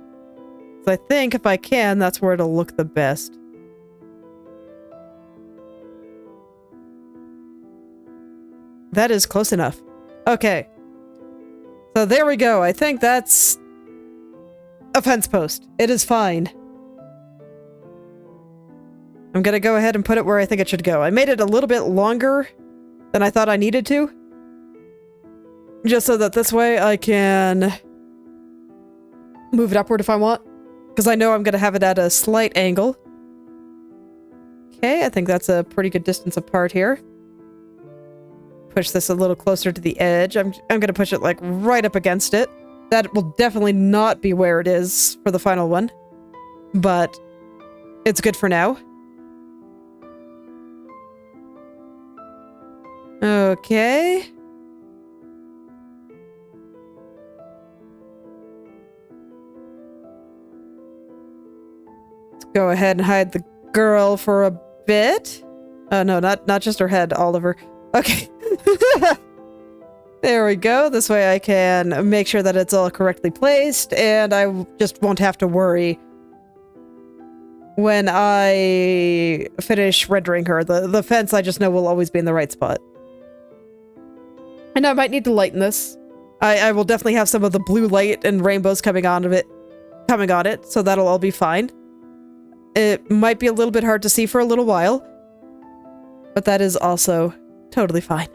So I think if I can, that's where it'll look the best. That is close enough. Okay. So there we go. I think that's a fence post. It is fine. I'm gonna go ahead and put it where I think it should go. I made it a little bit longer than I thought I needed to. Just so that this way I can move it upward if I want, because I know I'm going to have it at a slight angle. Okay, I think that's a pretty good distance apart here. Push this a little closer to the edge. I'm going to push it like right up against it. That will definitely not be where it is for the final one, but it's good for now. Okay. Let's go ahead and hide the girl for a bit. No, not just her head, Oliver. Okay. There we go. This way I can make sure that it's all correctly placed, and I just won't have to worry when I finish rendering her. The fence, I just know, will always be in the right spot. And I might need to lighten this. I will definitely have some of the blue light and rainbows coming on it, so that'll all be fine. It might be a little bit hard to see for a little while, but that is also totally fine.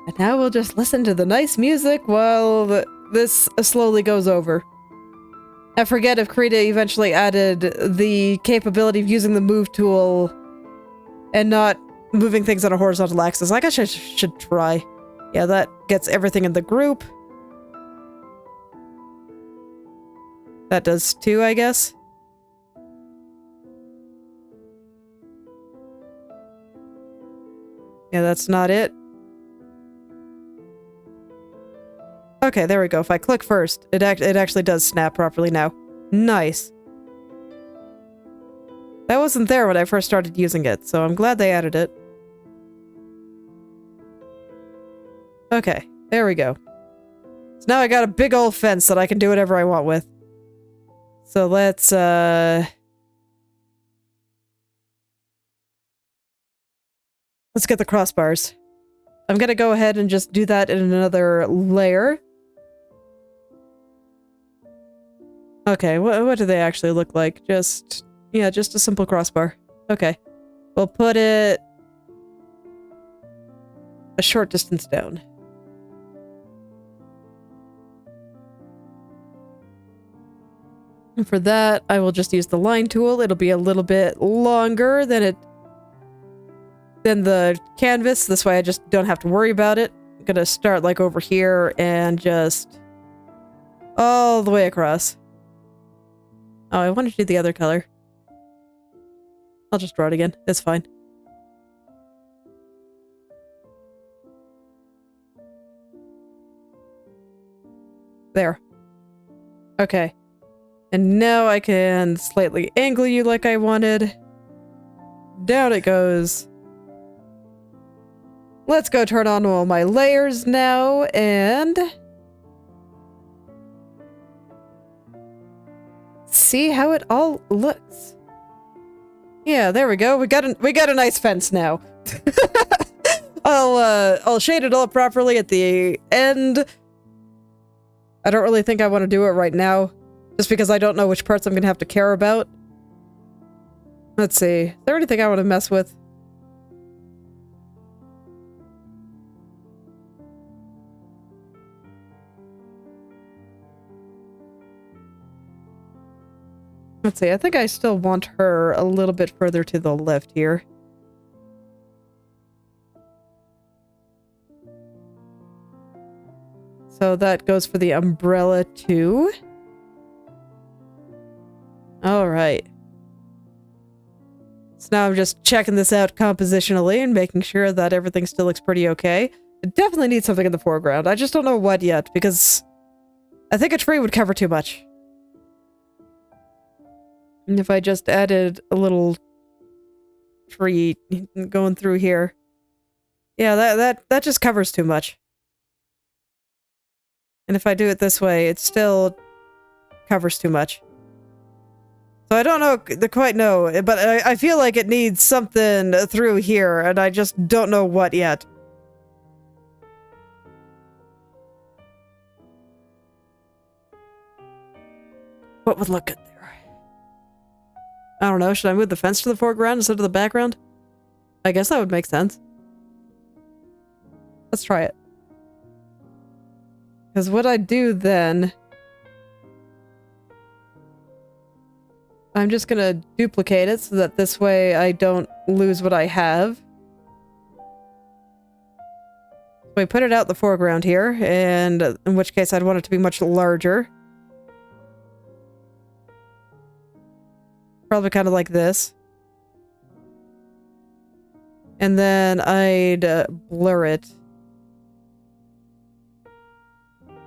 And now we'll just listen to the nice music while this slowly goes over. I forget if Krita eventually added the capability of using the move tool and not moving things on a horizontal axis. I guess I should try. Yeah, that gets everything in the group. That does too, I guess. Yeah, that's not it. Okay, there we go. If I click first, it actually does snap properly now. Nice. That wasn't there when I first started using it, so I'm glad they added it. Okay, there we go. So now I got a big old fence that I can do whatever I want with. So let's get the crossbars. I'm gonna go ahead and just do that in another layer. Okay, what do they actually look like? Just a simple crossbar. Okay. We'll put it a short distance down. And for that, I will just use the line tool. It'll be a little bit longer than the canvas. This way I just don't have to worry about it. I'm gonna start like over here and just all the way across. Oh, I want to do the other color. I'll just draw it again. It's fine. There. Okay. And now I can slightly angle you like I wanted. Down it goes. Let's go turn on all my layers now, and see how it all looks. Yeah, there we go. We got a nice fence now. I'll shade it all properly at the end. I don't really think I want to do it right now, just because I don't know which parts I'm gonna have to care about. Let's see. Is there anything I want to mess with? Let's see, I think I still want her a little bit further to the left here. So that goes for the umbrella too. Alright. So now I'm just checking this out compositionally and making sure that everything still looks pretty okay. It definitely needs something in the foreground. I just don't know what yet, because I think a tree would cover too much. And if I just added a little tree going through here. Yeah, that just covers too much. And if I do it this way, it still covers too much. So I don't know, quite know, but I feel like it needs something through here, and I just don't know what yet. What would look good there? I don't know, should I move the fence to the foreground instead of the background? I guess that would make sense. Let's try it. Because what I do then... I'm just gonna duplicate it so that this way I don't lose what I have. So I put it out in the foreground here, and in which case I'd want it to be much larger. Probably kind of like this. And then I'd blur it.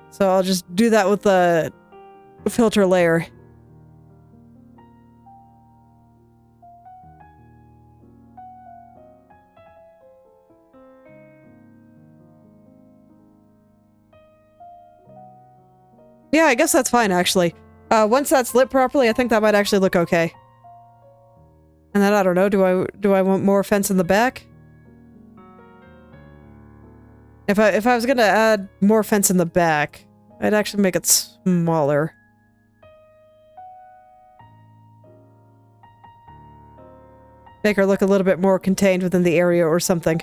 So I'll just do that with the filter layer. Yeah, I guess that's fine, actually. Once that's lit properly, I think that might actually look okay. And then, I don't know, do I want more fence in the back? If I was gonna add more fence in the back, I'd actually make it smaller. Make her look a little bit more contained within the area or something.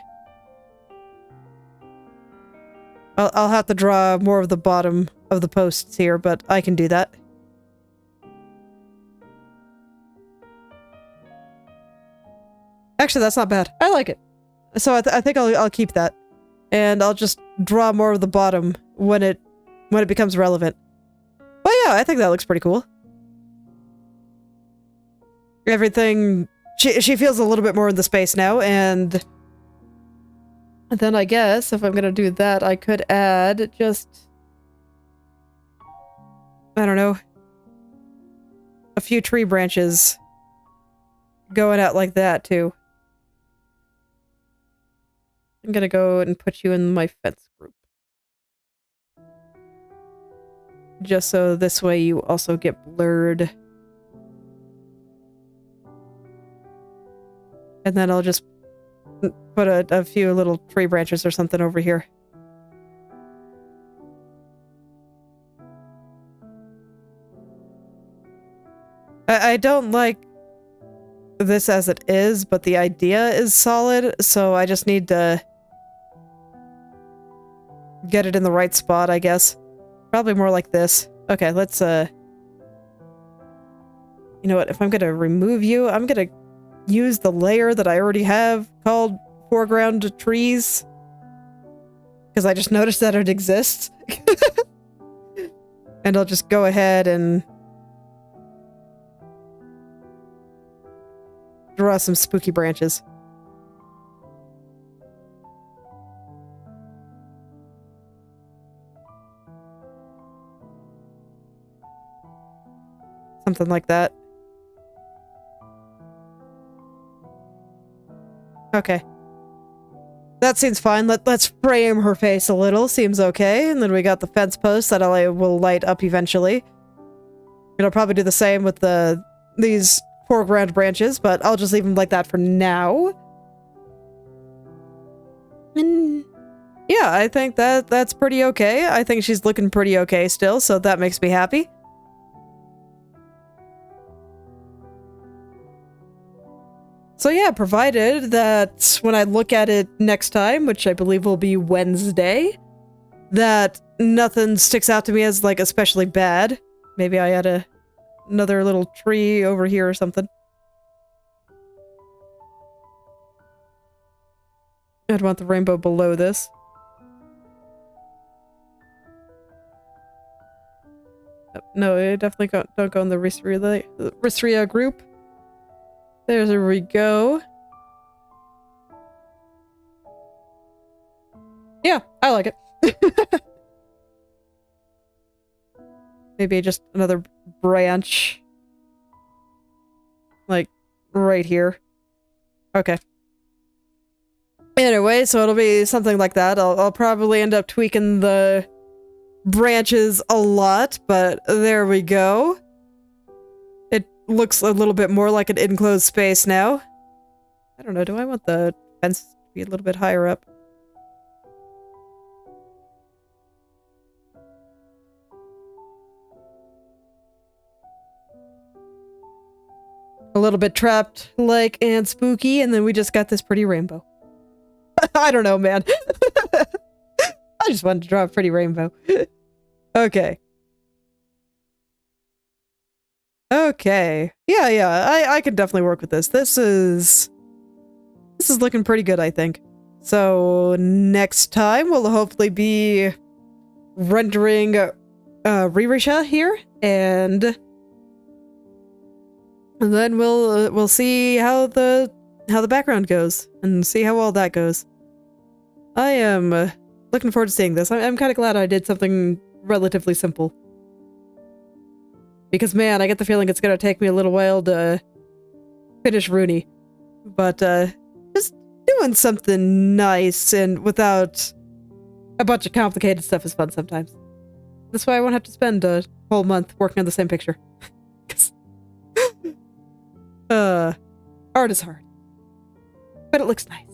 I'll have to draw more of the bottom of the posts here, but I can do that. Actually, that's not bad. I like it. So I think I'll keep that. And I'll just draw more of the bottom when it becomes relevant. But yeah, I think that looks pretty cool. Everything... She feels a little bit more in the space now, and then I guess if I'm gonna do that, I could add just... I don't know. A few tree branches going out like that, too. I'm gonna go and put you in my fence group. Just so this way you also get blurred. And then I'll just put a few little tree branches or something over here. I don't like this as it is, but the idea is solid, so I just need to get it in the right spot, I guess. Probably more like this. Okay, let's, you know what, if I'm gonna remove you, I'm gonna use the layer that I already have called foreground trees. Because I just noticed that it exists. And I'll just go ahead and draw some spooky branches. Something like that. Okay. That seems fine. Let's frame her face a little. Seems okay. And then we got the fence post that I will light up eventually. It'll probably do the same with these foreground branches, but I'll just leave them like that for now. And yeah, I think that's pretty okay. I think she's looking pretty okay still, so that makes me happy. So yeah, provided that when I look at it next time, which I believe will be Wednesday, that nothing sticks out to me as, like, especially bad. Maybe I add another little tree over here or something. I'd want the rainbow below this. No, I definitely don't go in the Ririsya group. There we go. Yeah, I like it. Maybe just another branch. Like, right here. Okay. Anyway, so it'll be something like that. I'll probably end up tweaking the branches a lot, but there we go. It looks a little bit more like an enclosed space now. I don't know, do I want the fence to be a little bit higher up? A little bit trapped, like, and spooky, and then we just got this pretty rainbow. I don't know, man. really just wanted to draw a pretty rainbow. Okay. Okay. Yeah, I can definitely work with this. This is looking pretty good, I think. So next time we'll hopefully be rendering Ririsya here, and then we'll see how the background goes and see how all that goes. I am looking forward to seeing this. I'm kind of glad I did something relatively simple. Because, man, I get the feeling it's going to take me a little while to finish Rooney. But, just doing something nice and without a bunch of complicated stuff is fun sometimes. That's why I won't have to spend a whole month working on the same picture. Art is hard. But it looks nice.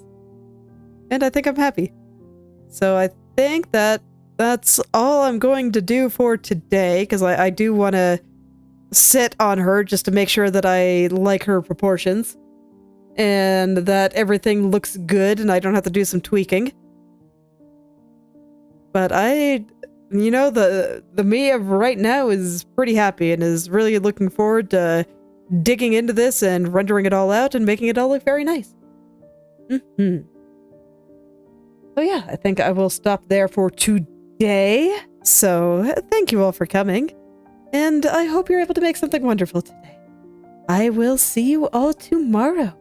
And I think I'm happy. So I think that's all I'm going to do for today, because I do want to sit on her just to make sure that I like her proportions and that everything looks good and I don't have to do some tweaking. But you know, the me of right now is pretty happy and is really looking forward to digging into this and rendering it all out and making it all look very nice. So yeah, I think I will stop there for today. So thank you all for coming. And I hope you're able to make something wonderful today. I will see you all tomorrow.